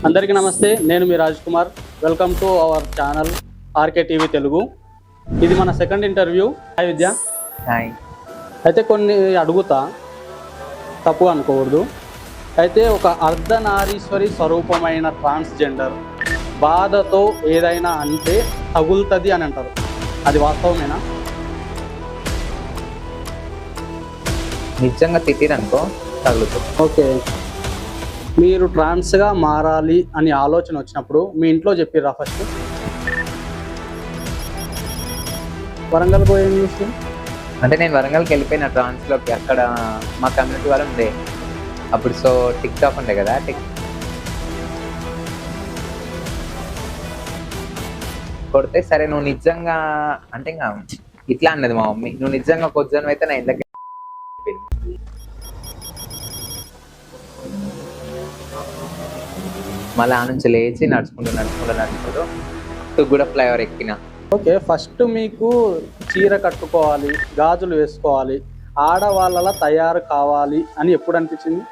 అందరికీ నమస్తే, నేను మీ Raj Kumar. Welcome to our channel RK TV Telugu. ఇది మన second interview. Hi Vidya. Hi. అయితే కొన్ని అడుగుతా, తప్పు అనుకోకూడదు. అయితే ఒక అర్ధనారీశ్వరి స్వరూపమైన ట్రాన్స్జెండర్ బాధతో ఏదైనా అంటే తగులుతుంది అని అంటారు, అది వాస్తవమేనా? నిజంగా తిట్టిరనుకో తగులుతుంది. ఓకే, మీరు ట్రాన్స్గా మారాలి అని ఆలోచన వచ్చినప్పుడు మీ ఇంట్లో చెప్పిర్రా ఫస్ట్? వరంగల్ పోయి ఏం చేసి? అంటే నేను వరంగల్కి వెళ్ళిపోయిన ట్రాన్స్లోకి. అక్కడ మా కమ్యూనిటీ వాళ్ళు ఉండే అప్పుడు. సో టిక్ టాక్ ఉండే కదా, కొడితే సరే నువ్వు నిజంగా అంటే ఇంకా ఇట్లా అన్నది మా మమ్మీ, నువ్వు నిజంగా కొద్దిజనం అయితే నా ఇంట్లోకి మళ్ళీ ఆ నుంచి లేచి నడుచుకుంటూ తుగ్గూడ ఫ్లైఓవర్ ఎక్కిన. ఓకే, ఫస్ట్ మీకు చీర కట్టుకోవాలి, గాజులు వేసుకోవాలి, ఆడవాళ్ళలా తయారు కావాలి అని ఎప్పుడు అనిపించింది?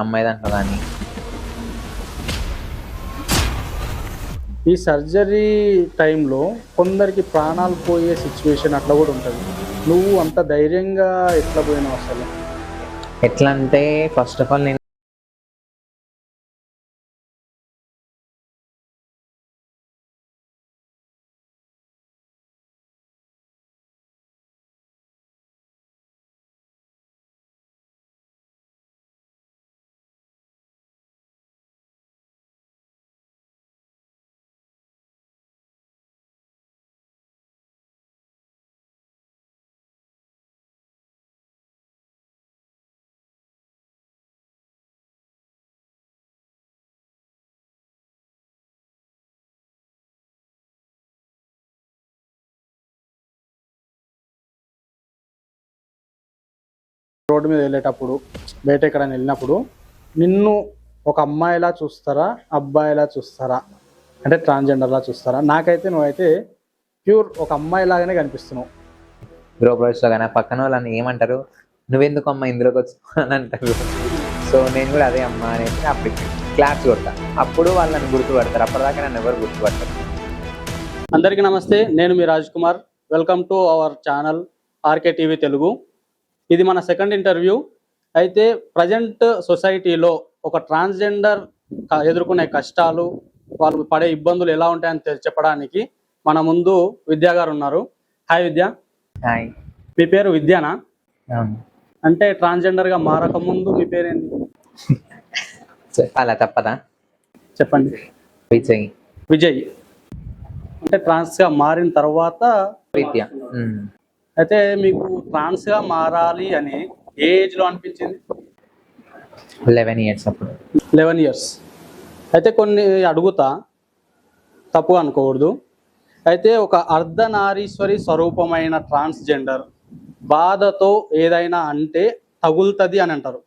అమ్మాయి దాంట్లో కానీ ఈ సర్జరీ టైంలో కొందరికి ప్రాణాలు పోయే సిచ్యువేషన్ అట్లా కూడా ఉంటుంది. నువ్వు అంత ధైర్యంగా ఎట్లా పోయినావు అసలు? ఎట్లా అంటే ఫస్ట్ ఆఫ్ ఆల్ నేను రోడ్డు మీద వెళ్ళేటప్పుడు, బయట ఎక్కడైనా వెళ్ళినప్పుడు నిన్ను ఒక అమ్మాయిలా చూస్తారా, అబ్బాయిలా చూస్తారా, అంటే ట్రాన్స్జెండర్లా చూస్తారా? నాకైతే నువ్వైతే ప్యూర్ ఒక అమ్మాయిలాగానే కనిపిస్తున్నావు. గృహప్రవేశంలో కానీ పక్కన వాళ్ళని ఏమంటారు, నువ్వెందుకు అమ్మ ఇందులోకి వచ్చావు అని అంటారు. సో నేను కూడా అదే అమ్మ అనేది అప్పుడు క్లాప్స్ కొడతా, అప్పుడు వాళ్ళని గుర్తుపడతారు. అప్పటిదాకా నన్ను ఎవరు గుర్తుపడతారు. అందరికీ నమస్తే, నేను మీ Raj Kumar. Welcome to our channel RK TV Telugu. ఇది మన సెకండ్ ఇంటర్వ్యూ. అయితే ప్రజెంట్ సొసైటీలో ఒక ట్రాన్స్జెండర్ ఎదుర్కొనే కష్టాలు, వాళ్ళు పడే ఇబ్బందులు ఎలా ఉంటాయని చెప్పడానికి మన ముందు విద్యా గారు ఉన్నారు. హాయ్ విద్య. హాయ్. మీ పేరు విద్యానా? అంటే ట్రాన్స్జెండర్గా మారక ముందు మీ పేరేంటి? అలా తప్పదా? చెప్పండి. విజయ్. విజయ్. అంటే ట్రాన్స్గా మారిన తర్వాత విద్య. అయితే మీకు ట్రాన్స్గా మారాలి అని ఏ ఏజ్లో అనిపించింది? 11 years అప్పుడు. 11 years. అయితే కొన్ని అడుగుతా, తప్పు అనుకోకూడదు. అయితే ఒక అర్ధనారీశ్వరి స్వరూపమైన ట్రాన్స్జెండర్ బాధతో ఏదైనా అంటే తగులుతుంది అని అంటారు,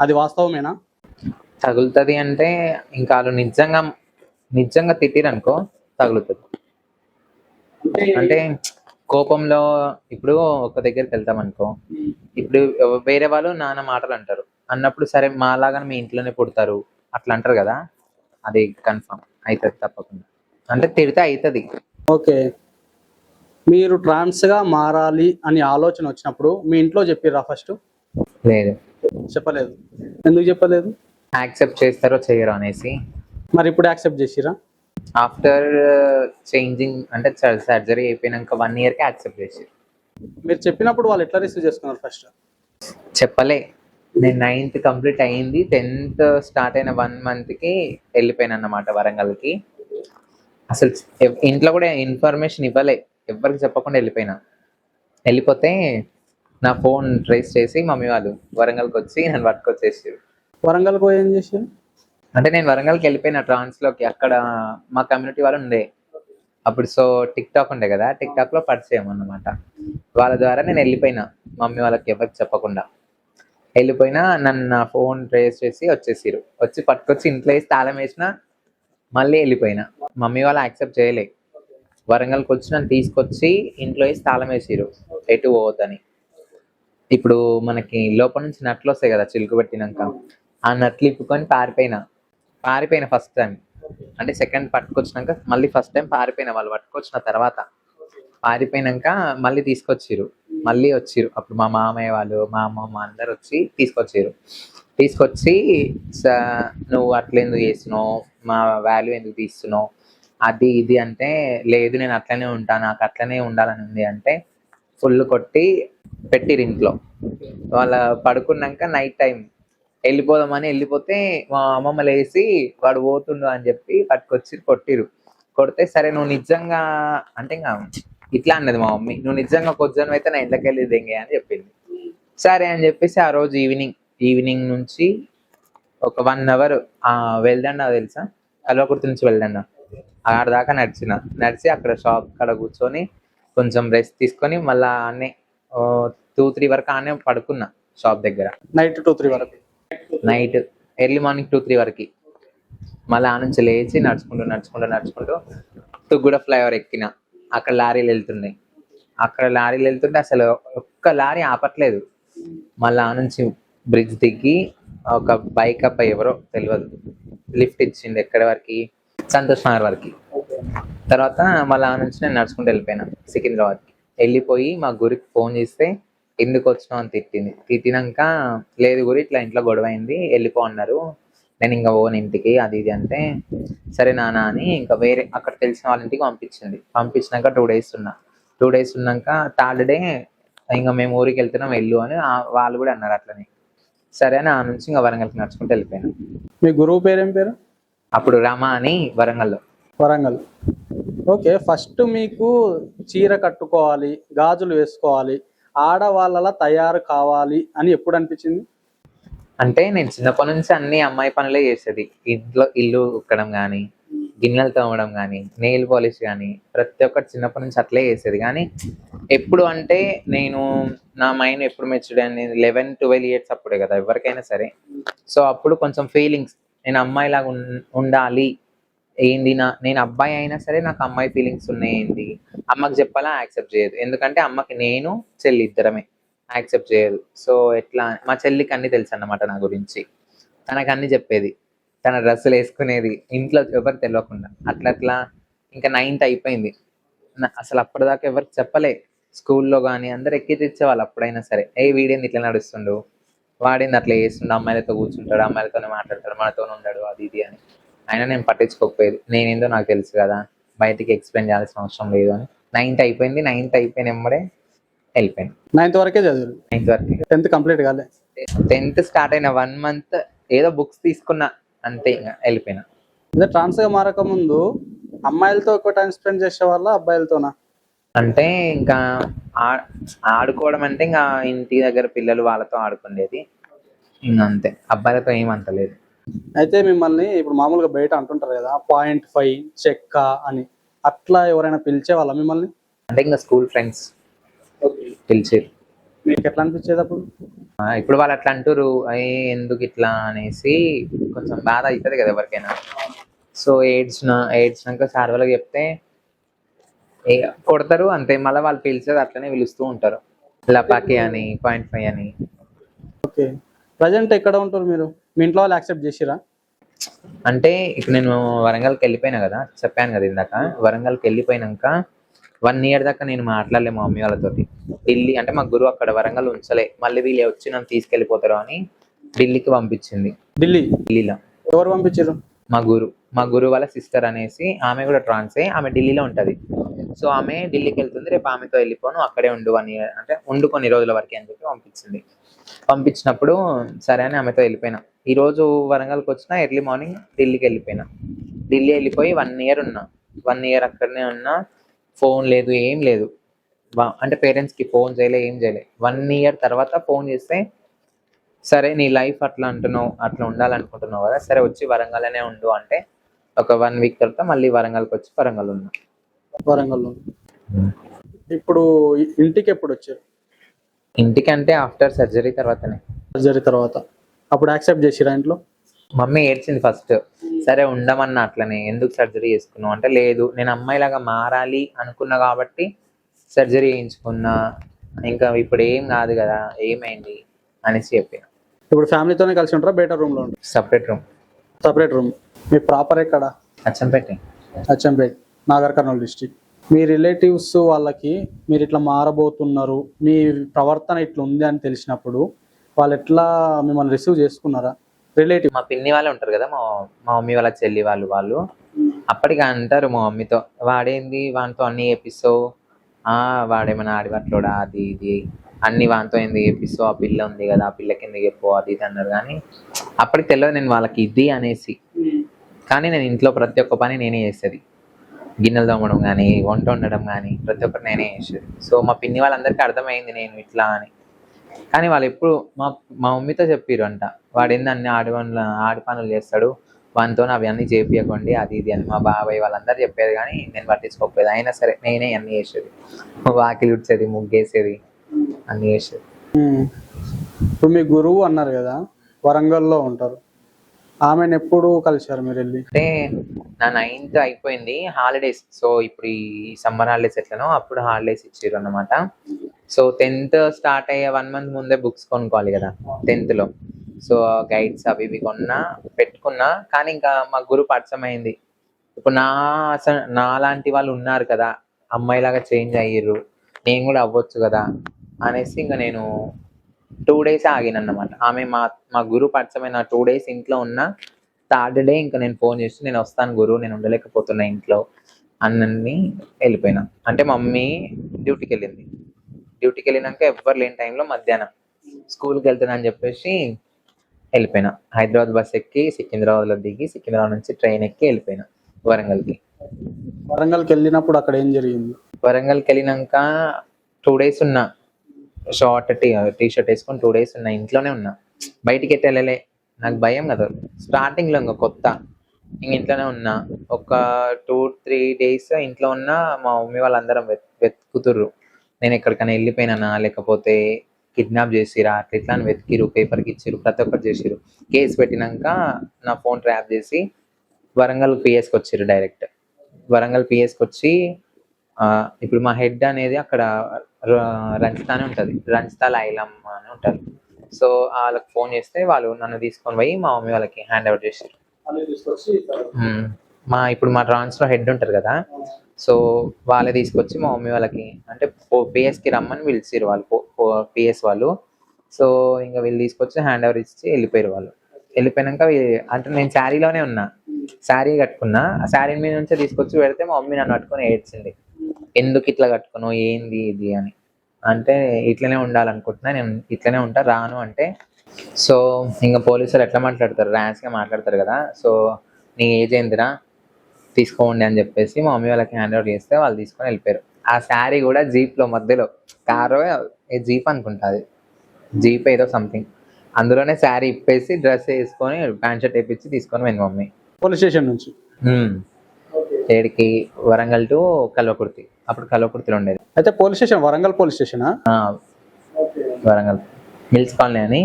అది వాస్తవమేనా? తగులుతుంది అంటే ఇంకా వాళ్ళు నిజంగా తిట్టిరనుకో తగులుతుంది. అంటే కోపంలో ఇప్పుడు ఒక దగ్గరికి వెళ్తాం అనుకో, ఇప్పుడు వేరే వాళ్ళు నాన్న మాటలు అంటారు అన్నప్పుడు సరే మాలాగానే మీ ఇంట్లోనే పుడతారు అట్లా అంటారు కదా, అది కన్ఫర్మ్ అవుతుంది తప్పకుండా. అంటే తిడితే అవుతుంది. ఓకే, మీరు ట్రాన్స్గా మారాలి అని ఆలోచన వచ్చినప్పుడు మీ ఇంట్లో చెప్పిర్రా ఫస్ట్? లేదు. చెప్పలేదు. ఎందుకు చెప్పలేదు? యాక్సెప్ట్ చేస్తారో చేయరో అనేసి. మరి ఇప్పుడు యాక్సెప్ట్ చేసిరా? ఆఫ్టర్ చేంజింగ్ అంటే సర్జరీ అయిపోయినాక 1 yearకి యాక్సెప్ట్ చేసారు. మీరు చెప్పినప్పుడు వాళ్ళు ఎట్లా రిసీవ్ చేసుకున్నారు ఫస్ట్? చెప్పలే. నేను 9th కంప్లీట్ అయింది, 10th స్టార్ట్ అయిన 1 monthకి వెళ్ళిపోయాను అన్నమాట వరంగల్కి. అసలు ఇంట్లో కూడా ఇన్ఫర్మేషన్ ఇవ్వలే, ఎవరికి చెప్పకుండా వెళ్ళిపోతే నా ఫోన్ ట్రేస్ చేసి మమ్మీ వాళ్ళు వరంగల్కి వచ్చి నన్ను పట్టుకొచ్చేసారు. వరంగల్ పోయి ఏం చేసారు? అంటే నేను వరంగల్కి వెళ్ళిపోయిన ట్రాన్స్లోకి, అక్కడ మా కమ్యూనిటీ వాళ్ళు ఉండే అప్పుడు. సో టిక్ టాక్ ఉండే కదా, టిక్ టాక్ లో పరిచయం అన్నమాట. వాళ్ళ ద్వారా నేను వెళ్ళిపోయినా, మమ్మీ వాళ్ళకి ఎవరికి చెప్పకుండా వెళ్ళిపోయినా. నన్ను నా ఫోన్ ట్రేస్ చేసి వచ్చేసారు, వచ్చి పట్టుకొచ్చి ఇంట్లో వేసి తాళం వేసిన, మళ్ళీ వెళ్ళిపోయినా. మమ్మీ వాళ్ళు యాక్సెప్ట్ చేయలే. వరంగల్కి వచ్చి నన్ను తీసుకొచ్చి ఇంట్లో వేసి తాళం వేసిరు, ఎటు పోవద్దని. ఇప్పుడు మనకి లోపల నుంచి నట్లు వస్తాయి కదా చిలుకు పెట్టినాక, ఆ నట్లు ఇప్పుకొని పారిపోయిన ఫస్ట్ టైం. అంటే సెకండ్ పట్టుకొచ్చినాక మళ్ళీ ఫస్ట్ టైం పారిపోయిన. వాళ్ళు పట్టుకొచ్చిన తర్వాత పారిపోయినాక మళ్ళీ మళ్ళీ వచ్చిరు. అప్పుడు మా మామయ్య వాళ్ళు, మా అమ్మమ్మ అందరు వచ్చి తీసుకొచ్చి నువ్వు అట్లా ఎందుకు చేస్తున్నావు, మా వాల్యూ ఎందుకు తీస్తున్నావు, అది ఇది అంటే, లేదు నేను అట్లనే ఉంటాను, నాకు అట్లనే ఉండాలని ఉంది అంటే ఫుల్ కొట్టి పెట్టిరు ఇంట్లో. వాళ్ళ పడుకున్నాక నైట్ టైం వెళ్ళిపోదామని వెళ్ళిపోతే మా అమ్మమ్మ లేసి వాడు పోతుండు అని చెప్పి పట్టుకొచ్చి కొడితే, సరే నువ్వు నిజంగా అంటే ఇంకా ఇట్లా అన్నది మా మమ్మీ, నువ్వు నిజంగా కొద్దిజనం అయితే నా ఇంట్లోకి వెళ్ళి దెంగే అని చెప్పింది. సరే అని చెప్పేసి ఆ రోజు ఈవినింగ్ నుంచి ఒక 1 hour వెళ్దండా తెలుసా, కల్వకుర్తి నుంచి వెళ్దండా ఆడ దాకా నడిచి అక్కడ షాప్ కాడ కూర్చొని కొంచెం రెస్ట్ తీసుకొని మళ్ళా ఆనే 2-3 వరకు ఆనే పడుకున్నా షాప్ దగ్గర. నైట్ 2-3 వరకు, నైట్ ఎర్లీ మార్నింగ్ 2-3 వరకు. మళ్ళీ ఆ నుంచి లేచి నడుచుకుంటూ తుగ్గూడ ఫ్లైఓవర్ ఎక్కిన. అక్కడ లారీలు వెళ్తుంటే అసలు ఒక్క లారీ ఆపట్లేదు. మళ్ళీ ఆ నుంచి బ్రిడ్జ్ దిగి ఒక బైక్ అబ్బాయి ఎవరో తెలియదు లిఫ్ట్ ఇచ్చింది ఎక్కడి వరకు, సంతోష్ నగర్ వరకు. తర్వాత మళ్ళీ ఆ నుంచి నేను నడుచుకుంటూ వెళ్ళిపోయినా సికింద్రాబాద్కి. వెళ్ళిపోయి మా గురికి ఫోన్ చేస్తే ఎందుకు వచ్చినావు అని తిట్టినాక, లేదు గురి ఇట్లా ఇంట్లో గొడవ అయింది వెళ్ళిపో అన్నారు, నేను ఇంకా పోను ఇంటికి అది ఇది అంటే, సరే నాన్న అని ఇంకా వేరే అక్కడ తెలిసిన వాళ్ళ ఇంటికి పంపించినాక 2 days ఉన్నాక థర్డ్ డే ఇంకా మేము ఊరికి వెళ్తున్నాం వెళ్ళు అని వాళ్ళు కూడా అన్నారు అట్లనే. సరే అని ఆ నుంచి ఇంకా వరంగల్కి నడుచుకుంటూ వెళ్ళిపోయాను. మీ గురువు పేరేం పేరు? అప్పుడు రమ అని వరంగల్. ఓకే, ఫస్ట్ మీకు చీర కట్టుకోవాలి, గాజులు వేసుకోవాలి, ఆడవాళ్ళలా తయారు కావాలి అని ఎప్పుడు అనిపించింది? అంటే నేను చిన్నప్పటి నుంచి అన్ని అమ్మాయి పనులే చేసేది. ఇల్లు ఉక్కడం కానీ, గిన్నెలు తోమడం కానీ, నెయిల్ పాలిష్ కానీ, ప్రతి ఒక్కటి చిన్నప్పటి నుంచి అట్లే చేసేది. కానీ ఎప్పుడు అంటే నేను నా మైండ్ ఎప్పుడు మెచ్యూర్డ్ అని 11-12 years అప్పుడే కదా ఎవరికైనా సరే. సో అప్పుడు కొంచెం ఫీలింగ్స్, నేను అమ్మాయిలాగా ఉండాలి ఏంది, నేను అబ్బాయి అయినా సరే నాకు అమ్మాయి ఫీలింగ్స్ ఉన్నాయి ఏంటి, అమ్మకి చెప్పాలా యాక్సెప్ట్ చేయదు. ఎందుకంటే అమ్మకి నేను చెల్లి ఇద్దరమే, యాక్సెప్ట్ చేయదు. సో ఎట్లా, మా చెల్లికి అన్ని తెలుసు అన్నమాట నా గురించి, తనకు అన్ని చెప్పేది, తన డ్రెస్సులు వేసుకునేది ఇంట్లో ఎవరు తెలియకుండా. అట్లా ఇంకా 9th అయిపోయింది. అసలు అప్పటిదాకా ఎవరికి చెప్పలే. స్కూల్లో కానీ అందరు ఎక్కించేవాళ్ళు అప్పుడైనా సరే, వీడేంది ఇట్లా నడుస్తుండు, వాడేంది అట్లా చేస్తుండు, అమ్మాయిలతో కూర్చుంటాడు, అమ్మాయిలతోనే మాట్లాడతాడు, మనతోనే ఉండడు అది ఇది అని. అయినా నేను పట్టించుకోకపోయేది, నేనేందో నాకు తెలుసు కదా, బయటికి ఎక్స్ప్లెయిన్ చేయాల్సిన అవసరం లేదు అని. 9th అయిపోయింది. 9th అయిపోయిన వెంబడే వెళ్ళిపోయాను. 9th వరకే చదివారు? 9th వరకే. 10th కంప్లీట్ కాలే? 10th స్టార్ట్ అయిన 1 month ఏదో బుక్స్ తీసుకున్నా అంతే, ఇంకా వెళ్ళిపోయినా. అదే ట్రాన్స్గా మారక ముందు అమ్మాయిలతో ఎక్కువ టైం స్పెండ్ చేసే వాళ్ళ, అబ్బాయిలతోనా? అంటే ఇంకా ఆడుకోవడం అంటే ఇంకా ఇంటి దగ్గర పిల్లలు వాళ్ళతో ఆడుకునేది, ఇంకా అంతే. అబ్బాయిలతో ఏమంతలేదు. అయితే మిమ్మల్ని ఇప్పుడు మామూలుగా బయట అంటుంటారు కదా 0.5 చెక్క అని, అట్లా ఎవరైనా పిలిచే వాళ్ళ మిమ్మల్ని? అంటే ఇంకా స్కూల్ ఫ్రెండ్స్ పిలిచారు. మీకు ఎట్లా అనిపించేది అప్పుడు? ఇప్పుడు వాళ్ళు అట్లా అంటారు, ఎందుకు ఇట్లా అనేసి కొంచెం బాధ అవుతుంది కదా ఎవరికైనా. సో ఏడ్చినాక సార్ వాళ్ళకి చెప్తే కొడతారు అంతే. మళ్ళీ వాళ్ళు పిలిచేది అట్లనే పిలుస్తూ ఉంటారు, లపాకి అని, 0.5 అని. ఓకే, ప్రజెంట్ ఎక్కడ ఉంటారు మీరు? మీ ఇంట్లో వాళ్ళు యాక్సెప్ట్ చేసిరా? అంటే ఇప్పుడు నేను వరంగల్కి వెళ్ళిపోయినా కదా, చెప్పాను కదా ఇందాక. వరంగల్కి వెళ్ళిపోయినాక 1 year దాకా నేను మాట్లాడలే మా మమ్మీ వాళ్ళతోటి. ఢిల్లీ అంటే మా గురువు అక్కడ వరంగల్ ఉంచలే, మళ్ళీ వీళ్ళు వచ్చి నన్ను తీసుకెళ్ళిపోతారు అని ఢిల్లీకి పంపించింది. ఢిల్లీలో ఎవరు పంపించారు? మా గురువు వాళ్ళ సిస్టర్ అనేసి, ఆమె కూడా ట్రాన్సే, ఆమె ఢిల్లీలో ఉంటది. సో ఆమె ఢిల్లీకి వెళ్తుంది, రేపు ఆమెతో వెళ్ళిపోను, అక్కడే ఉండు 1 year అంటే ఉండు కొన్ని రోజుల వరకు అని చెప్పి పంపించింది. పంపించినప్పుడు సరే అని ఆమెతో వెళ్ళిపోయినా. ఈ రోజు వరంగల్కి వచ్చిన ఎర్లీ మార్నింగ్ ఢిల్లీకి వెళ్ళిపోయినా. ఢిల్లీ వెళ్ళిపోయి 1 year ఉన్నా. 1 year అక్కడనే ఉన్నా. ఫోన్ లేదు, ఏం లేదు. అంటే పేరెంట్స్కి ఫోన్ చేయలే, ఏం చేయలే. 1 year తర్వాత ఫోన్ చేస్తే, సరే నీ లైఫ్ అట్లా అంటున్నావు, అట్లా ఉండాలనుకుంటున్నావు కదా, సరే వచ్చి వరంగల్లోనే ఉండు అంటే ఒక 1 week తర్వాత మళ్ళీ వరంగల్కి వచ్చి వరంగల్ ఉన్నా. వరంగల్లో. ఇప్పుడు ఇంటికి ఎప్పుడు వచ్చారు? ఇంటికంటే ఆఫ్టర్ సర్జరీ తర్వాతనే. సర్జరీ తర్వాత. అప్పుడు యాక్సెప్ట్ చేసిరా ఇంట్లో? మమ్మీ ఏడ్చింది ఫస్ట్. సరే ఉండమన్నా అట్లనే, ఎందుకు సర్జరీ చేసుకున్నావు అంటే, లేదు నేను అమ్మాయిలాగా మారాలి అనుకున్నా కాబట్టి సర్జరీ చేయించుకున్నా, ఇంకా ఇప్పుడు ఏం కాదు కదా, ఏమైంది అనేసి చెప్పిన. ఇప్పుడు ఫ్యామిలీతోనే కలిసి ఉంటారా, బయట రూమ్లో ఉంటారు? Separate room. Separate room. మీ ప్రాపర్ ఎక్కడ? అచ్చంపేట. అచ్చంపేట్, నాగర్ కర్నూలు డిస్ట్రిక్ట్. మీ రిలేటివ్స్ వాళ్ళకి మీరు ఇట్లా మారబోతున్నారు, మీ ప్రవర్తన ఇట్లా ఉంది అని తెలిసినప్పుడు వాళ్ళు ఎట్లా మిమ్మల్ని రిసీవ్ చేసుకున్నారా? రిలేటివ్ మా పిన్ని వాళ్ళు ఉంటారు కదా, మా మమ్మీ వాళ్ళ చెల్లి వాళ్ళు అప్పటికి అంటారు మా మమ్మీతో, వాడేంది వానితో అన్ని చేపిస్తావు, వాడేమైనా ఆడిపట్లోడా, అది ఇది అన్ని వానితో ఏంది చేపిస్తావు, ఆ పిల్ల ఉంది కదా, ఆ పిల్లకి ఎందుకు చెప్పు, అది ఇది అన్నారు. కానీ అప్పటికి తెలియదు నేను వాళ్ళకి ఇది అనేసి. కానీ నేను ఇంట్లో ప్రతి ఒక్క పని నేనే చేసేది. గిన్నెలు తోమడం కానీ, వంట వండడం కానీ ప్రతి ఒక్కటి నేనే చేసేది. సో మా పిన్ని వాళ్ళందరికీ అర్థమైంది నేను ఇట్లా అని. కానీ వాళ్ళు ఎప్పుడు మా మమ్మీతో చెప్పారు అంట, వాడేంది అన్ని ఆడి పనులు చేస్తాడు, వానితో అవి అన్నీ చేపియకండి, అది ఇది అని మా బాబాయ్ వాళ్ళందరూ చెప్పేది. కానీ నేను పట్టించుకోకపోయేది. అయినా సరే నేనే అన్నీ చేసేది. వాకిలి ఉడ్చేది, ముగ్గేసేది, అన్నీ చేసేది. ఇప్పుడు మీ గురువు అన్నారు కదా, వరంగల్లో ఉంటారు, ఆమెను ఎప్పుడు కలిశారు మీరు వెళ్ళి? అంటే నా 9th అయిపోయింది, హాలిడేస్. సో ఇప్పుడు ఈ సమ్మర్ హాలిడేస్ ఎట్లనో అప్పుడు హాలిడేస్ ఇచ్చారు అన్నమాట. సో 10th స్టార్ట్ అయ్యే 1 month ముందే బుక్స్ కొనుక్కోవాలి కదా 10th లో. సో గైడ్స్ అవి ఇవి పెట్టుకున్నా. కానీ ఇంకా మా గురువు పరిచయమైంది. ఇప్పుడు నా లాంటి వాళ్ళు ఉన్నారు కదా, అమ్మాయిలాగా చేంజ్ అయ్యారు, నేను కూడా అవ్వచ్చు కదా అనేసి ఇంకా నేను 2 days ఆగినన్నమాట. ఆమె మా గురువు పరిచయమైన 2 days ఇంట్లో ఉన్న 3rd day ఇంకా నేను ఫోన్ చేసి, నేను వస్తాను గురువు, నేను ఉండలేకపోతున్నా ఇంట్లో అన్నీ వెళ్ళిపోయినా. అంటే మమ్మీ డ్యూటీకి వెళ్ళింది. డ్యూటీకి వెళ్ళినాక ఎవ్వరు లేని టైంలో మధ్యాహ్నం స్కూల్కి వెళ్తున్నా అని చెప్పేసి వెళ్ళిపోయినా. హైదరాబాద్ బస్ ఎక్కి సికింద్రాబాద్లో దిగి, సికింద్రాబాద్ నుంచి ట్రైన్ ఎక్కి వెళ్ళిపోయినా వరంగల్కి. వరంగల్కి వెళ్ళినప్పుడు అక్కడ ఏం జరిగింది? వరంగల్కి వెళ్ళినాక 2 days ఉన్నా. షార్ట్ టీ షర్ట్ వేసుకొని 2 days ఉన్నా, ఇంట్లోనే ఉన్నా. బయటికి ఎట్టి వెళ్ళలే, నాకు భయం కదా స్టార్టింగ్లో, ఇంకా కొత్త, ఇంక ఇంట్లోనే ఉన్నా. ఒక 2-3 days ఇంట్లో ఉన్నా. మా మమ్మీ వాళ్ళందరం వెతుకుతుర్రు, నేను ఎక్కడికైనా వెళ్ళిపోయినా లేకపోతే కిడ్నాప్ చేసిరా అట్లా అని వెతికిరు, పేపర్కి ఇచ్చిరు, ప్రతి ఒక్కటి చేసిరు. కేసు పెట్టినాక నా ఫోన్ ట్రాప్ చేసి వరంగల్ పిఎస్కి వచ్చిర్రు డైరెక్ట్. వరంగల్ పిఎస్కి వచ్చి ఇప్పుడు మా హెడ్ అనేది అక్కడ రంజితానే ఉంటుంది, రంజితా లైలమ్మ అని ఉంటారు. సో వాళ్ళకి ఫోన్ చేస్తే వాళ్ళు నన్ను తీసుకొని పోయి మా మమ్మీ వాళ్ళకి హ్యాండ్ ఓవర్ చేసారు. ఇప్పుడు మా ట్రాన్స్లో హెడ్ ఉంటారు కదా, సో వాళ్ళే తీసుకొచ్చి మా మమ్మీ వాళ్ళకి, అంటే పిఎస్కి రమ్మని పిలిచిరు వాళ్ళు, పిఎస్ వాళ్ళు. సో ఇంకా వీళ్ళు తీసుకొచ్చి హ్యాండ్ ఓవర్ ఇచ్చి వెళ్ళిపోయారు వాళ్ళు. వెళ్ళిపోయాక అంటే నేను శారీలోనే ఉన్నా, శారీ కట్టుకున్నా. ఆ శారీ మీద నుంచే తీసుకొచ్చి పెడితే మా మమ్మీ నన్ను పట్టుకొని ఏడ్చింది, ఎందుకు ఇట్లా కట్టుకున్నావు, ఏంది ఇది అని. అంటే ఇట్లనే ఉండాలనుకుంటున్నా, నేను ఇట్లనే ఉంటా, రాను అంటే. సో ఇంకా పోలీసులు ఎట్లా మాట్లాడతారు, ర్యాష్గా మాట్లాడతారు కదా. సో నీ ఏజ్ ఏందిరా, తీసుకోండి అని చెప్పేసి మా మమ్మీ వాళ్ళకి హ్యాండ్ ఓవర్ చేస్తే వాళ్ళు తీసుకొని వెళ్ళిపోయారు. ఆ శారీ కూడా జీప్లో మధ్యలో, కారు జీప్ అనుకుంటా, అది జీప్ ఏదో సంథింగ్, అందులోనే శారీ ఇప్పేసి డ్రెస్ వేసుకొని ప్యాంట్ షర్ట్ వేపించి తీసుకొని పోయింది మమ్మీ పోలీస్ స్టేషన్ నుంచి. ఏడికి? వరంగల్ టు కల్వకుర్తి. అప్పుడు కల్వకుర్తిలో ఉండేది. అయితే పోలీస్ స్టేషన్ వరంగల్ పోలీస్ స్టేషనా? వరంగల్ మిల్స్ కాలనీ అని,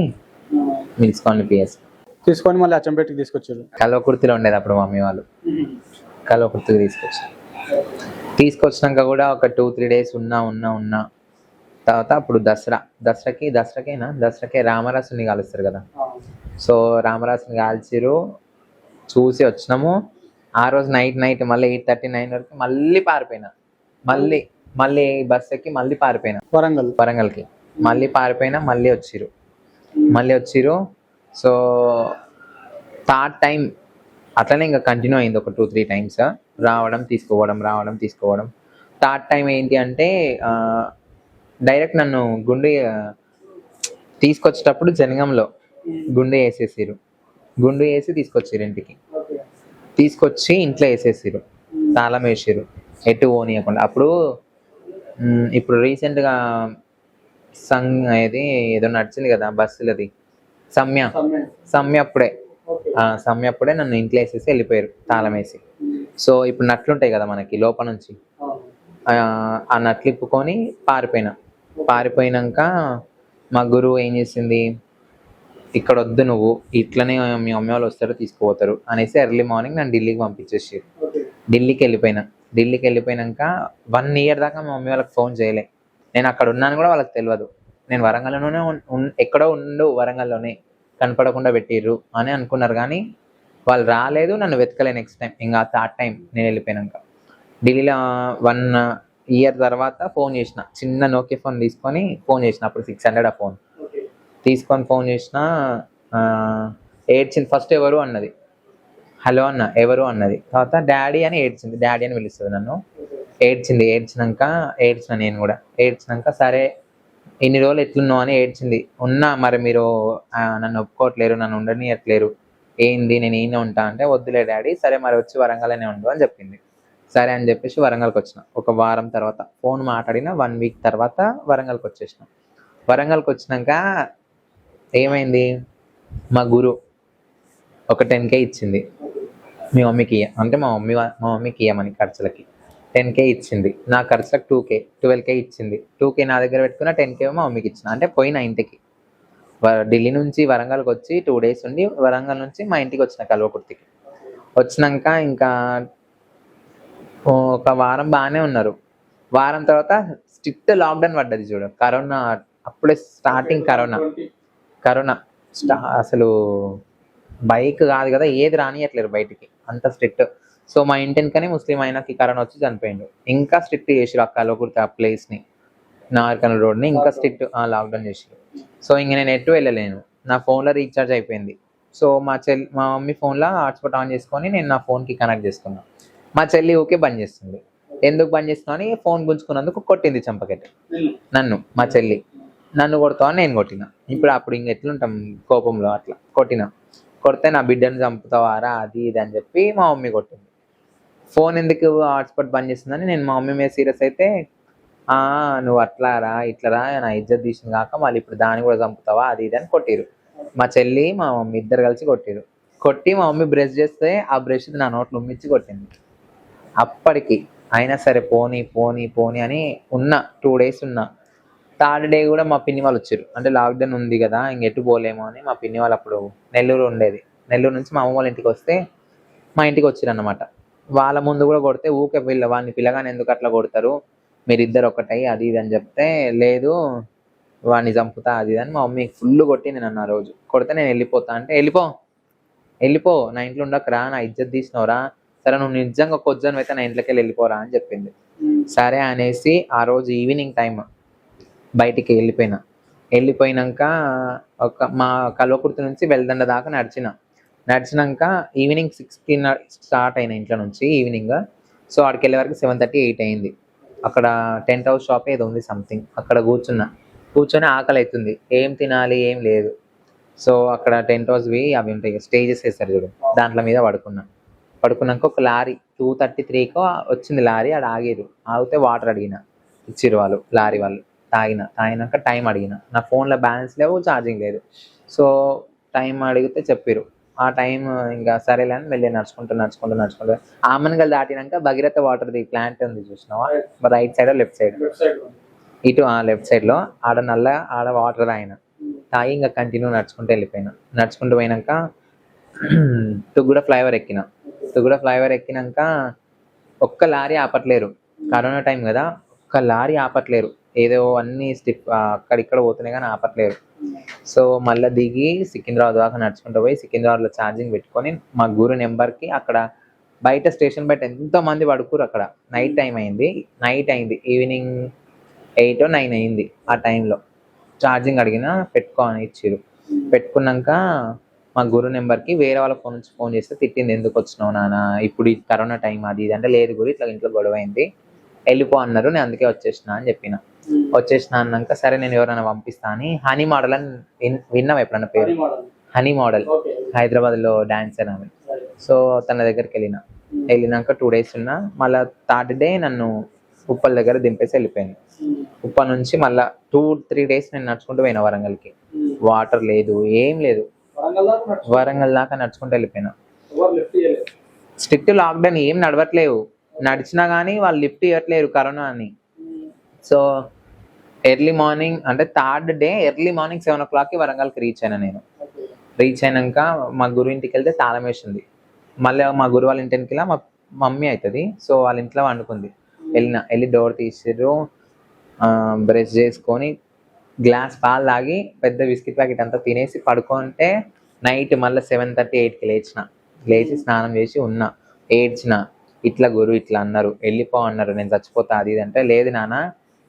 మిల్స్ కాలనీ పిఎస్. తీసుకొని మళ్ళీ అచ్చంపేటకి తీసుకొచ్చారు. కల్వకుర్తిలో ఉండేది అప్పుడు మమ్మీ వాళ్ళు, కల్వకుర్తికి తీసుకొచ్చినాక కూడా ఒక 2-3 days ఉన్నా. తర్వాత అప్పుడు దసరాకే రామరాసుని కాలుస్తారు కదా. సో రామరాసుని కాల్చిరు, చూసి వచ్చినాము. ఆ రోజు నైట్ మళ్ళీ 8:30-9 వరకు మళ్ళీ పారిపోయినా. మళ్ళీ బస్ ఎక్కి మళ్ళీ పారిపోయినా వరంగల్కి. మళ్ళీ పారిపోయినా, మళ్ళీ వచ్చిరు. సో 3rd time అట్లనే ఇంకా కంటిన్యూ అయింది ఒక 2-3 times, రావడం తీసుకోవడం. 3rd time ఏంటి అంటే డైరెక్ట్ నన్ను గుండు తీసుకొచ్చేటప్పుడు జనగంలో గుండు వేసేసిరు. గుండు వేసి తీసుకొచ్చిరు ఇంటికి, తీసుకొచ్చి ఇంట్లో వేసేసిరు. తాళం వేసిర్రు ఎటు పోనీయకుండా. అప్పుడు ఇప్పుడు రీసెంట్గా ఏదో నడిచింది కదా బస్సులది, సమ్య సమ్య అప్పుడే సమ్య అప్పుడే నన్ను ఇంట్లో వేసేసి వెళ్ళిపోయారు తాళం వేసి. సో ఇప్పుడు నట్లు ఉంటాయి కదా మనకి లోపల నుంచి, ఆ నట్లు ఇప్పుకొని పారిపోయినాక మా గురువు ఏం చేసింది, ఇక్కడ వద్దు నువ్వు, ఇట్లనే మీ అమ్మ వాళ్ళు వస్తారు తీసుకుపోతారు అనేసి ఎర్లీ మార్నింగ్ నన్ను ఢిల్లీకి పంపించేసారు. ఢిల్లీకి వెళ్ళిపోయినాక 1 year దాకా మా మమ్మీ వాళ్ళకి ఫోన్ చేయలే. నేను అక్కడ ఉన్నాను కూడా వాళ్ళకి తెలియదు. నేను వరంగల్లోనే ఎక్కడో వరంగల్లోనే కనపడకుండా పెట్టిర్రు అని అనుకున్నారు, కానీ వాళ్ళు రాలేదు, నన్ను వెతకలే నెక్స్ట్ టైం. ఇంకా థర్డ్ టైం నేను వెళ్ళిపోయినాక ఢిల్లీలో 1 year తర్వాత ఫోన్ చేసిన, చిన్న నోకియా ఫోన్ తీసుకొని ఫోన్ చేసిన. అప్పుడు 600 ఆ ఫోన్ తీసుకొని ఫోన్ చేసిన. ఏడ్చింది ఫస్ట్, ఎవరు అన్నది, హలో అన్న ఎవరు అన్నది. తర్వాత డాడీ అని ఏడ్చింది, డాడీ అని పిలుస్తుంది నన్ను. ఏడ్చిన నేను కూడా. ఏడ్చినాక సరే ఇన్ని రోజులు ఎట్లున్నావు అని ఏడ్చింది. ఉన్నా, మరి మీరు నన్ను ఒప్పుకోవట్లేరు, నన్ను ఉండనియట్లేరు, ఏంది నేను ఈయన ఉంటా అంటే, వద్దులే డాడీ, సరే మరి వచ్చి వరంగల్లోనే ఉండు అని చెప్పింది. సరే అని చెప్పేసి వరంగల్కి వచ్చిన. ఒక వారం తర్వాత ఫోన్ మాట్లాడిన, 1 week తర్వాత వరంగల్కి వచ్చేసిన. వరంగల్కి వచ్చినాక ఏమైంది, మా గురు ఒక 10K ఇచ్చింది మీ మమ్మీకి, అంటే మా మమ్మీకి ఇవ్వమని ఖర్చులకి 10K ఇచ్చింది. నా ఖర్చులకు 2K 12K ఇచ్చింది. 2K నా దగ్గర పెట్టుకున్న, 10K మా మమ్మీకి ఇచ్చిన. అంటే పోయిన ఇంటికి ఢిల్లీ నుంచి వరంగల్కి వచ్చి 2 days ఉండి వరంగల్ నుంచి మా ఇంటికి వచ్చిన కల్వకుర్తికి. వచ్చినాక ఇంకా ఒక వారం బాగానే ఉన్నారు. వారం తర్వాత స్ట్రిక్ట్ లాక్డౌన్ పడ్డది చూడు, కరోనా అప్పుడే స్టార్టింగ్. కరోనా అసలు బైక్ కాదు కదా, ఏది రానియట్లేరు బయటికి, అంత స్ట్రిక్ట్. సో మా ఇంటికనే ముస్లిం అయినాకి కరోనా వచ్చి చనిపోయిండు. ఇంకా స్ట్రిక్ట్ చేసిరు ఆ కల్వకుర్తి ఆ ప్లేస్ని, నాగర్కర్నూల్ రోడ్ని ఇంకా స్ట్రిక్ట్ లాక్డౌన్ చేసిరు. సో ఇంక నేను ఎటు వెళ్ళలేను, నా ఫోన్లో రీఛార్జ్ అయిపోయింది. సో మా మమ్మీ ఫోన్లో హాట్స్పాట్ ఆన్ చేసుకొని నేను నా ఫోన్కి కనెక్ట్ చేసుకున్నాను. మా చెల్లి ఓకే బంద్ చేస్తుంది. ఎందుకు బంద్ చేస్తున్నా అని ఫోన్ గుంజుకున్నందుకు కొట్టింది చంపకెట్టు నన్ను. మా చెల్లి నన్ను కొడతావని నేను కొట్టిన. అప్పుడు ఇంక ఎట్లుంటాం కోపంలో, అట్లా కొడితే నా బిడ్డను చంపుతావారా అది ఇది అని చెప్పి మా మమ్మీ కొట్టింది. ఫోన్ ఎందుకు హాట్స్పాట్ బంద్ చేస్తుందని నేను మా మమ్మీ మీద సీరియస్ అయితే, నువ్వు అట్లా రా ఇట్లా రా, నా ఇజ్జత్ తీసింది కాక మళ్ళీ ఇప్పుడు దాన్ని కూడా చంపుతావా అది ఇది అని కొట్టిరు. మా చెల్లి మా మమ్మీ ఇద్దరు కలిసి కొట్టిరు. కొట్టి మా మమ్మీ బ్రష్ చేస్తే ఆ బ్రష్ నా నోట్లో ఉమ్మిచ్చి కొట్టింది. అప్పటికి అయినా సరే పోనీ పోనీ పోనీ అని ఉన్నా, 2 days ఉన్నా. థర్డ్ డే కూడా మా పిన్ని వాళ్ళు వచ్చారు. అంటే లాక్డౌన్ ఉంది కదా ఇంకెటు పోలేమో అని మా పిన్ని వాళ్ళు అప్పుడు నెల్లూరు ఉండేది. నెల్లూరు నుంచి మా అమ్మ వాళ్ళ ఇంటికి వస్తే మా ఇంటికి వచ్చారు అన్నమాట. వాళ్ళ ముందు కూడా కొడితే ఊకే వాడిని పిల్లగాని ఎందుకు అట్లా కొడతారు, మీరిద్దరు ఒకటై అది ఇది అని చెప్తే, లేదు వాడిని చంపుతా అది ఇది అని మా మమ్మీ ఫుల్ కొట్టింది నన్ను. ఆ రోజు కొడితే నేను వెళ్ళిపోతా అంటే, వెళ్ళిపో నా ఇంట్లో ఉండకరా, నా ఇజ్జత్ తీసినవరా, సరే నువ్వు నిజంగా కొజ్జను అయితే నా ఇంట్లోకి వెళ్ళిపోరా అని చెప్పింది. సరే అనేసి ఆ రోజు ఈవినింగ్ టైం బయటికి వెళ్ళిపోయినాక మా కల్వకుర్తి నుంచి వెల్దండ దాకా నడిచినాక ఈవినింగ్ 6కి స్టార్ట్ అయిన ఇంట్లో నుంచి ఈవినింగ్. సో అక్కడికి వెళ్ళే వరకు 7:30 8 అయింది. అక్కడ టెంట్ హౌస్ షాప్ ఏదో ఉంది సంథింగ్, అక్కడ కూర్చొని ఆకలి అవుతుంది, ఏం తినాలి ఏం లేదు. సో అక్కడ టెంట్ హౌస్వి అవి ఉంటాయి, స్టేజెస్ వేస్తారు చూడు, దాంట్లో మీద పడుకున్నాక ఒక లారీ 2:33కో వచ్చింది లారీ. ఆడ ఆగితే వాటర్ ఇచ్చిర్రు వాళ్ళు, లారీ వాళ్ళు. తాగినాక టైం అడిగిన, నా ఫోన్లో బ్యాలెన్స్ లేవు, ఛార్జింగ్ లేదు. సో టైం అడిగితే చెప్పారు. ఆ టైం ఇంకా సరేలే అని వెళ్ళి నడుచుకుంటూ ఆమన్గల్ దాటినాక భగీరథ వాటర్ది ప్లాంట్ ఉంది చూసినావా, రైట్ సైడ్ లెఫ్ట్ సైడ్, ఇటు లెఫ్ట్ సైడ్లో ఆడ వాటర్ తాగి ఇంకా కంటిన్యూ నడుచుకుంటూ పోయినాక తుగ్గూడ ఫ్లైఓవర్ ఎక్కినాక ఒక్క లారీ ఆపట్లేరు, కరోనా టైం కదా, ఒక్క లారీ ఆపట్లేరు, ఏదో అన్ని స్టిప్ అక్కడిక్కడ పోతున్నాయి కానీ ఆపట్లేరు. సో మళ్ళీ దిగి సికింద్రాబాద్ దాకా నడుచుకుంటూ పోయి సికింద్రాబాద్లో ఛార్జింగ్ పెట్టుకొని మా గురు నెంబర్కి అక్కడ బయట స్టేషన్ బయట ఎంతో మంది పడుకురు. అక్కడ నైట్ అయింది, ఈవినింగ్ 8 or 9 అయింది. ఆ టైంలో ఛార్జింగ్ అడిగినా పెట్టుకో అని ఇచ్చిరు. పెట్టుకున్నాక మా గురు నెంబర్కి వేరే వాళ్ళ ఫోన్ నుంచి ఫోన్ చేస్తే తిట్టింది, ఎందుకు వచ్చినావు నాన్న ఇప్పుడు ఈ కరోనా టైం అది ఇది అంటే, లేదు గురు ఇట్లా ఇంట్లో గొడవ అయింది వెళ్ళిపో అన్నారు, నేను అందుకే వచ్చేసిన అని చెప్పిన. వచ్చేసిన అన్నాక సరే నేను ఎవరైనా పంపిస్తా అని హనీ మోడల్ అని విన్నావు ఎప్పుడన్నా పేరు? హనీ మోడల్ హైదరాబాద్లో డాన్సర్ ఆమె. సో తన దగ్గరికి వెళ్ళినాక 2 days ఉన్నా. మళ్ళీ 3rd day నన్ను ఉప్పల్ దగ్గర దింపేసి వెళ్ళిపోయింది. ఉప్పల్ నుంచి మళ్ళీ 2-3 days నేను నడుచుకుంటూ పోయినా వరంగల్కి. వాటర్ లేదు, ఏం లేదు. వరంగల్ దాకా నడుచుకుంటూ వెళ్ళిపోయినా. స్ట్రిక్ట్ లాక్డౌన్, ఏం నడవట్లేవు. నడిచినా కానీ వాళ్ళు లిఫ్ట్ ఇవ్వట్లేరు కరోనా అని. సో ఎర్లీ మార్నింగ్ అంటే 3rd day ఎర్లీ మార్నింగ్ 7 o'clockకి వరంగల్కి రీచ్ అయినా నేను. రీచ్ అయినాక మా గురువు ఇంటికి వెళ్తే తాళం వేసింది. మళ్ళీ మా గురువు వాళ్ళ ఇంటికి వెళ్ళి మా మమ్మీ అవుతుంది, సో వాళ్ళ ఇంట్లో వండుకుంది. వెళ్ళి డోర్ తీసిర్రు, బ్రష్ చేసుకొని గ్లాస్ పాలు తాగి పెద్ద బిస్కెట్ ప్యాకెట్ అంతా తినేసి పడుకుంటే నైట్ మళ్ళీ 7:30-8కి లేచి స్నానం చేసి ఉన్నా. ఏడ్చిన, ఇట్లా గురువు ఇట్లా అన్నారు, వెళ్ళిపో అన్నారు, నేను చచ్చిపోతా అది ఇది అంటే, లేదు నాన్న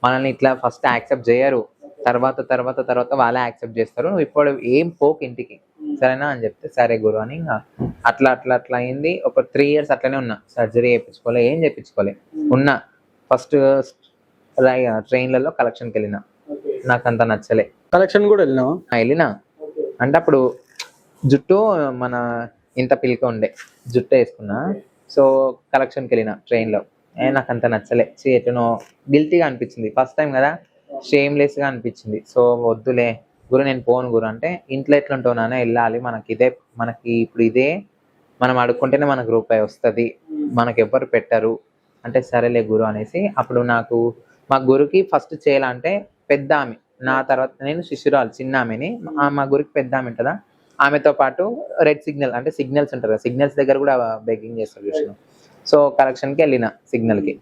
మనల్ని ఇట్లా ఫస్ట్ యాక్సెప్ట్ చేయరు, తర్వాత వాళ్ళే యాక్సెప్ట్ చేస్తారు, నువ్వు ఇప్పుడు ఏం పోకు ఇంటికి, సరేనా అని చెప్తే సరే గురు అని ఇంకా అట్లా అయింది. ఒక 3 years అట్లనే ఉన్నా. సర్జరీ చేయించుకోలే, ఏం చేయించుకోలే ఉన్నా. ఫస్ట్ ట్రైన్లలో కలెక్షన్కి వెళ్ళిన, నాకు అంత నచ్చలే. కలెక్షన్ కూడా వెళ్ళినా అంటే అప్పుడు జుట్టు మన ఇంత పిల్క ఉండే జుట్టు వేసుకున్నా. సో కలెక్షన్కి వెళ్ళిన ట్రైన్లో, నాకు అంత నచ్చలే. ఎటునో గిల్టీగా అనిపించింది, ఫస్ట్ టైం కదా, షేమ్లెస్గా అనిపించింది. సో వద్దులే గురు, నేను పోను గురు అంటే, ఇంట్లో ఎట్లుంటున్నానో వెళ్ళాలి, మనకి ఇప్పుడు ఇదే, మనం అడుక్కుంటేనే మనకు రూపాయి వస్తుంది, మనకు ఎవ్వరు పెట్టరు అంటే సరేలే గురు అనేసి. అప్పుడు నాకు మా గురుకి ఫస్ట్ చేయాలంటే పెద్ద ఆమె, నా తర్వాత నేను శిష్యురాలు చిన్న ఆమెని, మా గురికి పెద్ద ఆమె ఉంటుందా, ఆమెతో పాటు రెడ్ సిగ్నల్ అంటే సిగ్నల్స్ ఉంటారు కదా, సిగ్నల్స్ దగ్గర కూడా బెగ్గింగ్ చేస్తారు చూసిన. సో కలెక్షన్కి వెళ్ళిన సిగ్నల్కి.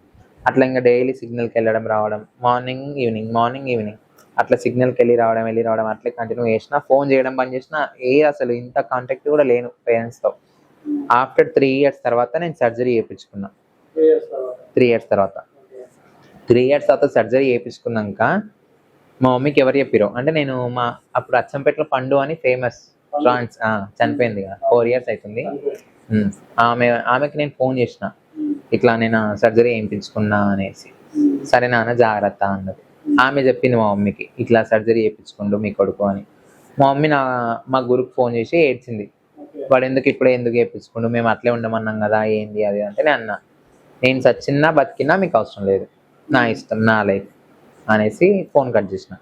అట్లా ఇంకా డైలీ సిగ్నల్కి వెళ్ళడం రావడం, మార్నింగ్ ఈవినింగ్ అట్లా సిగ్నల్కి వెళ్ళి రావడం అట్లా కంటిన్యూ చేసిన. ఫోన్ చేయడం బంద్ చేసిన, అసలు ఇంత కాంటాక్ట్ కూడా లేను పేరెంట్స్తో. ఆఫ్టర్ 3 years తర్వాత నేను సర్జరీ చేయించుకున్నా. 3 years తర్వాత సర్జరీ చేయించుకున్నాక మా మమ్మీకి ఎవరు చెప్పిరో అంటే, నేను అప్పుడు అచ్చంపేటలో పండు అని ఫేమస్ చనిపోయింది కదా, 4 years అవుతుంది. ఆమెకి నేను ఫోన్ చేసిన, ఇట్లా నేను సర్జరీ చేయించుకున్నా అనేసి. సరే నాన్న జాగ్రత్త అన్నది. ఆమె చెప్పింది మా మమ్మీకి, ఇట్లా సర్జరీ చేయించుకుండు మీ కొడుకు అని. మా మమ్మీ మా గురుకు ఫోన్ చేసి ఏడ్చింది, వాడు ఎందుకు చేయించుకుండు, మేము అట్లే ఉండమన్నాం కదా, ఏంది అది అంటే. నేను చచ్చినా బతికినా మీకు అవసరం లేదు, నా ఇష్టం, నా లైఫ్ అనేసి ఫోన్ కట్ చేసిన.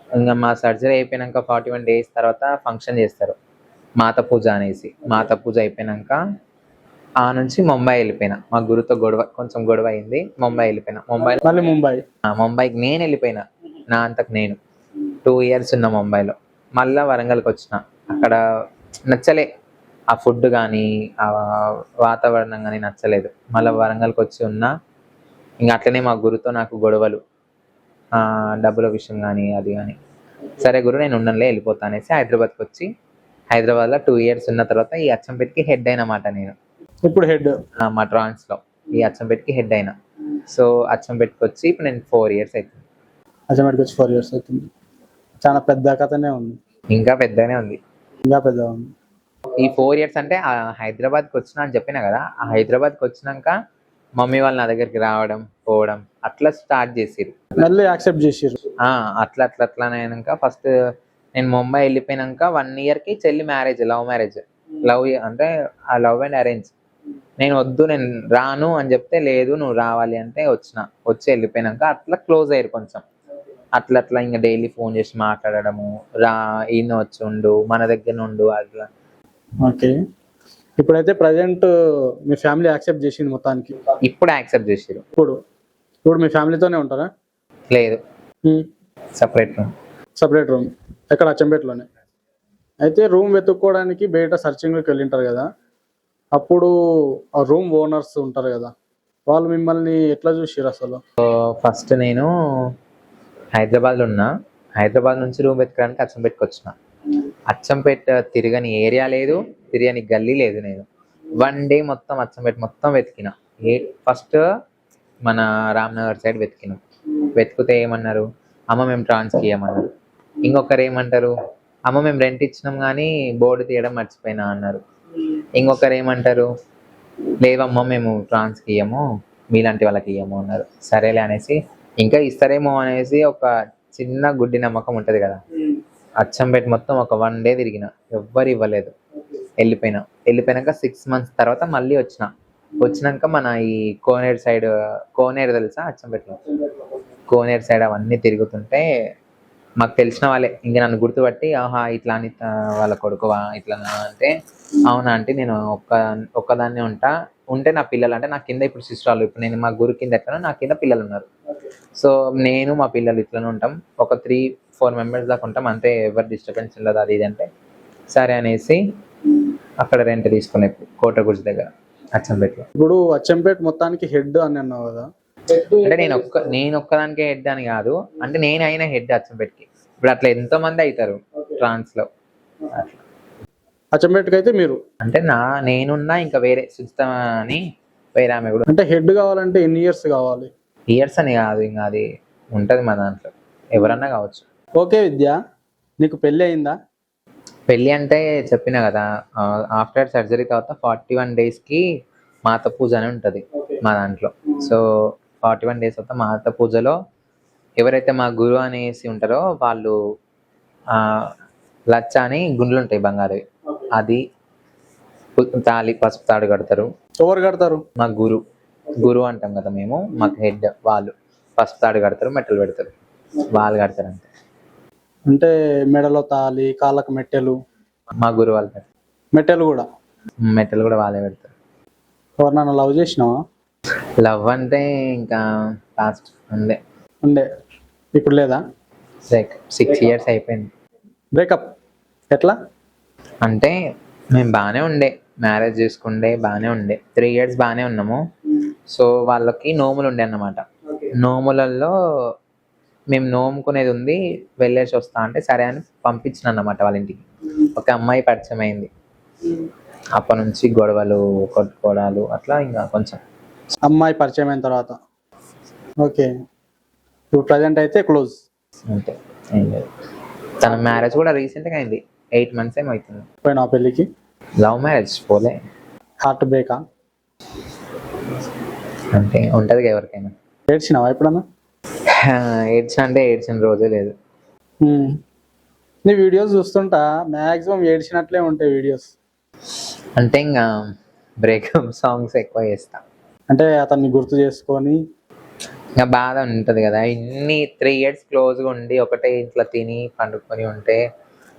ఇంకా మా సర్జరీ అయిపోయినాక 41 days తర్వాత ఫంక్షన్ చేస్తారు, మాత పూజ అనేసి. మాత పూజ అయిపోయినాక ఆ నుంచి ముంబై వెళ్ళిపోయినా. మా గురుతో కొంచెం గొడవ అయింది, ముంబై వెళ్ళిపోయినా. ముంబైకి నేను వెళ్ళిపోయినా, నా అంతకు నేను 2 years ఉన్నా ముంబైలో. మళ్ళీ వరంగల్కి వచ్చిన. అక్కడ నచ్చలే, ఆ ఫుడ్ కానీ ఆ వాతావరణం కానీ నచ్చలేదు. మళ్ళీ వరంగల్కి వచ్చి ఉన్నా. ఇంకా అట్లనే మా గురుతో నాకు గొడవలు, డబ్బుల విషయం కానీ అది కానీ. సరే గురు నేను ఉండనులే, వెళ్ళిపోతా అనేసి హైదరాబాద్కి వచ్చి, హైదరాబాద్లో 2 years ఉన్న తర్వాత ఈ అచ్చంపేటకి హెడ్ అయినమాట నేను. ఇప్పుడు హెడ్ మా ట్రాన్స్లో ఈ అచ్చంపేటకి హెడ్ అయినా. సో అచ్చంపేటకి వచ్చి ఇప్పుడు నేను 4 years అవుతుంది. అచ్చంపేటకి వచ్చి 4 years అవుతుంది. చాలా పెద్ద కథనే ఉంది. ఇంకా పెద్దగానే ఉంది. ఈ 4 years అంటే హైదరాబాద్కి వచ్చినా అని చెప్పినా కదా, ఆ హైదరాబాద్కి వచ్చినాక మమ్మీ వాళ్ళు నా దగ్గరికి రావడం పోవడం అట్లా స్టార్ట్ చేసిరు, మళ్ళీ యాక్సెప్ట్ చేసిరు. అట్లా అయినాక ఫస్ట్ నేను ముంబై వెళ్ళిపోయినాక 1 yearకి చెల్లి మ్యారేజ్, లవ్ అంటే ఆ లవ్ అండ్ అరేంజ్. నేను వద్దు, నేను రాను అని చెప్తే, లేదు నువ్వు రావాలి అంటే వచ్చి వెళ్ళిపోయినాక అట్లా క్లోజ్ అయ్యారు కొంచెం. అట్లా ఇంకా డైలీ ఫోన్ చేసి మాట్లాడము, ఈయన వచ్చి ఉండు, మన దగ్గర ఉండు అట్లా. ఓకే, ఇప్పుడైతే ప్రజెంట్ మీ ఫ్యామిలీ యాక్సెప్ట్ చేసింది మొత్తానికి? ఇప్పుడు యాక్సెప్ట్ చేసారు. ఇప్పుడు మీ ఫ్యామిలీతోనే ఉంటారా? లేదు, సపరేట్ రూమ్. ఎక్కడ? అచ్చంపేటలోనే. అయితే రూమ్ వెతుక్కోవడానికి బయట సర్చింగ్కి వెళ్ళింటారు కదా, అప్పుడు ఆ రూమ్ ఓనర్స్ ఉంటారు కదా, వాళ్ళు మిమ్మల్ని ఎట్లా చూసారు అసలు? ఫస్ట్ నేను హైదరాబాద్లో ఉన్నా. హైదరాబాద్ నుంచి రూమ్ వెతకడానికి అచ్చంపేటకి వచ్చిన. అచ్చంపేట తిరగని ఏరియా లేదు, తిరగని గల్లీ లేదు. నేను 1 day మొత్తం అచ్చంపేట మొత్తం వెతికిన. ఫస్ట్ మన రామ్నగర్ సైడ్ వెతికితే ఏమన్నారు, అమ్మ మేము ట్రాన్స్కి ఇవ్వమన్నారు. ఇంకొకరు ఏమంటారు, అమ్మ మేము రెంట్ ఇచ్చినాం కానీ బోర్డు తీయడం మర్చిపోయినా అన్నారు. ఇంకొకరు ఏమంటారు, లేవమ్మా మేము ట్రాన్స్కి ఇవ్వము, మీలాంటి వాళ్ళకి ఇవ్వము అన్నారు. సరేలే అనేసి, ఇంకా ఇస్తారేమో అనేసి ఒక చిన్న గుడ్డి నమ్మకం ఉంటుంది కదా. అచ్చంపేట మొత్తం ఒక 1 day తిరిగిన, ఎవ్వరు ఇవ్వలేదు. వెళ్ళిపోయినాక 6 months తర్వాత మళ్ళీ వచ్చిన. వచ్చినాక మన ఈ కోనేరు తెలుసా అచ్చంపేటలో, కోనేరు సైడ్ అవన్నీ తిరుగుతుంటే మాకు తెలిసిన వాళ్ళే ఇంక నన్ను గుర్తుపట్టి, ఆహా ఇట్లా అని వాళ్ళ కొడుకువా ఇట్లా అంటే, అవునా అంటే నేను ఒక్కదాన్నే ఉంటే నా పిల్లలు అంటే నా కింద ఇప్పుడు సిస్టర్ వాళ్ళు, ఇప్పుడు నేను మా గురు కింద ఎట్లా నా కింద పిల్లలు ఉన్నారు. సో నేను మా పిల్లలు ఇట్లనే ఉంటాం, ఒక 3-4 మెంబర్స్ దాకా ఉంటాం అంతే, ఎవరు డిస్టర్బెన్స్ ఉండదు అది ఇది అంటే సరే అనేసి అక్కడ రెంట్ తీసుకునే కోటగుడ్స్ దగ్గర అచ్చంపేటలో. ఇప్పుడు అచ్చంపేట మొత్తానికి హెడ్ అని అన్నావు కదా, అంటే నేను ఒక్కదానికే హెడ్ అని కాదు, అంటే నేను అయిన హెడ్ అచ్చంపేటకి. ఇప్పుడు అట్లా ఎంతో మంది అవుతారు ట్రాన్స్ లో అట్లా. అచ్చంపేటకి అయితే మీరు అంటే నేనున్నా ఇంకా వేరే సుజిత అని వేరే ఆమె కూడా. అంటే హెడ్ కావాలంటే ఎన్ని ఇయర్స్ కావాలి? ఇయర్స్ అని కాదు, ఇంకా అది ఉంటది మా దాంట్లో, ఎవరన్నా కావచ్చు. ఓకే విద్య, నీకు పెళ్ళి అయిందా? పెళ్ళి అంటే చెప్పిన కదా, ఆఫ్టర్ సర్జరీ తర్వాత 41 డేస్కి మాత పూజ అని ఉంటుంది మా దాంట్లో. సో 41 డేస్ తర్వాత మాత పూజలో ఎవరైతే మా గురువు అనేసి ఉంటారో వాళ్ళు లచ్చ అని గుండ్లు ఉంటాయి బంగారు, అది తాళి పసుపు తాడు కడతారు. ఎవరు కడతారు? మా గురువు అంటాం కదా మేము, మాకు హెడ్ వాళ్ళు పసుపు తాడు కడతారు, మెట్టలు పెడతారు, వాళ్ళు కడతారు అంతే. అంటే మెడలో తాళి, కాళ్ళకు మెట్టెలు? మా గురువు వాళ్ళు పెడతారు. మెట్టెలు కూడా వాళ్ళే పెడతారు. ఎవరినైనా లవ్ చేసినావా? లవ్ అంటే ఇంకా పాస్ట్ ఉండే, ఇప్పుడు లేదా? 6 years అయిపోయింది. బ్రేకప్ ఎట్లా? అంటే మేము బాగానే ఉండే, మ్యారేజ్ చేసుకుండే బాగానే ఉండే, 3 years బాగానే ఉన్నాము. సో వాళ్ళకి నోములు ఉండే అన్నమాట. నోములలో మేము నోముకునేది ఉంది, వెళ్ళేసి వస్తా అంటే సరే అని పంపించిన అన్నమాట వాళ్ళ ఇంటికి. ఒక అమ్మాయి పరిచయం అయింది, అప్పటి నుంచి గొడవలు కొట్టుకోవడాలు అట్లా. ఇంకా కొంచెం అమ్మాయి పరిచయం అయిన తర్వాత ఓకే, ఇప్పుడు ప్రజెంట్ అయితే క్లోజ్ అంతే, ఏం లేదు. తన మ్యారేజ్ కూడా రీసెంట్గా అయింది, 8 months ఏమో అవుతుంది. పోయినా పెళ్ళికి? లవ్ మ్యారేజ్ పోలే. హార్ట్ బ్రేకా? అంటే ఉంటుంది ఎవరికైనా. ఏడ్చినావా ఎప్పుడన్నా? ఏడ్చిన రోజే లేదు. నీ వీడియోస్ చూస్తుంటా మ్యాక్సిమం ఏడ్చినట్లే ఉంటాయి వీడియోస్. అంటే ఇంకా బ్రేకప్ సాంగ్స్ ఎక్కువ చేస్తా. అంటే అతన్ని గుర్తు చేసుకొని ఇంకా బాధ ఉంటుంది కదా, ఇన్ని 3 years క్లోజ్గా ఉండి ఒకటే ఇంట్లో తిని పండుకొని ఉంటే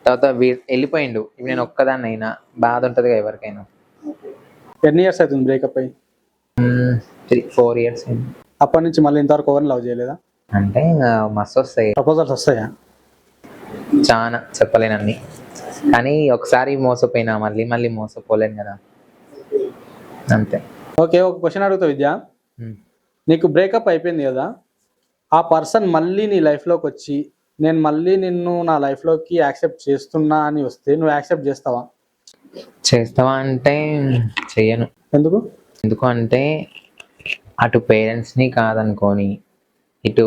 తర్వాత వెళ్ళిపోయిండు, ఇప్పుడు నేను ఒక్కదాన్ని అయినా బాధ ఉంటుంది కదా ఎవరికైనా. ఎన్ని ఇయర్స్ అవుతుంది బ్రేకప్ అయ్యి? 3-4 years అయింది. అప్పటి నుంచి మళ్ళీ ఇంతవరకు ఎవరిని లవ్ చేయలేదా? అంటే ఇంకా మస్తు వస్తాయి ప్రపోజల్స్ వస్తాయా? చాలా చెప్పలేనన్ని, కానీ ఒకసారి మోసపోయినా మళ్ళీ మోసపోలేను కదా, అంతే. ఓకే, ఒక క్వశ్చన్ అడుగుతా విద్య. నీకు బ్రేకప్ అయిపోయింది కదా, ఆ పర్సన్ మళ్ళీ నీ లైఫ్లోకి వచ్చి నేను మళ్ళీ నిన్ను నా లైఫ్లోకి యాక్సెప్ట్ చేస్తున్నా అని వస్తే నువ్వు యాక్సెప్ట్ చేస్తావా అంటే చెయ్యను. ఎందుకు అంటే అటు పేరెంట్స్ని కాదనుకొని, ఇటు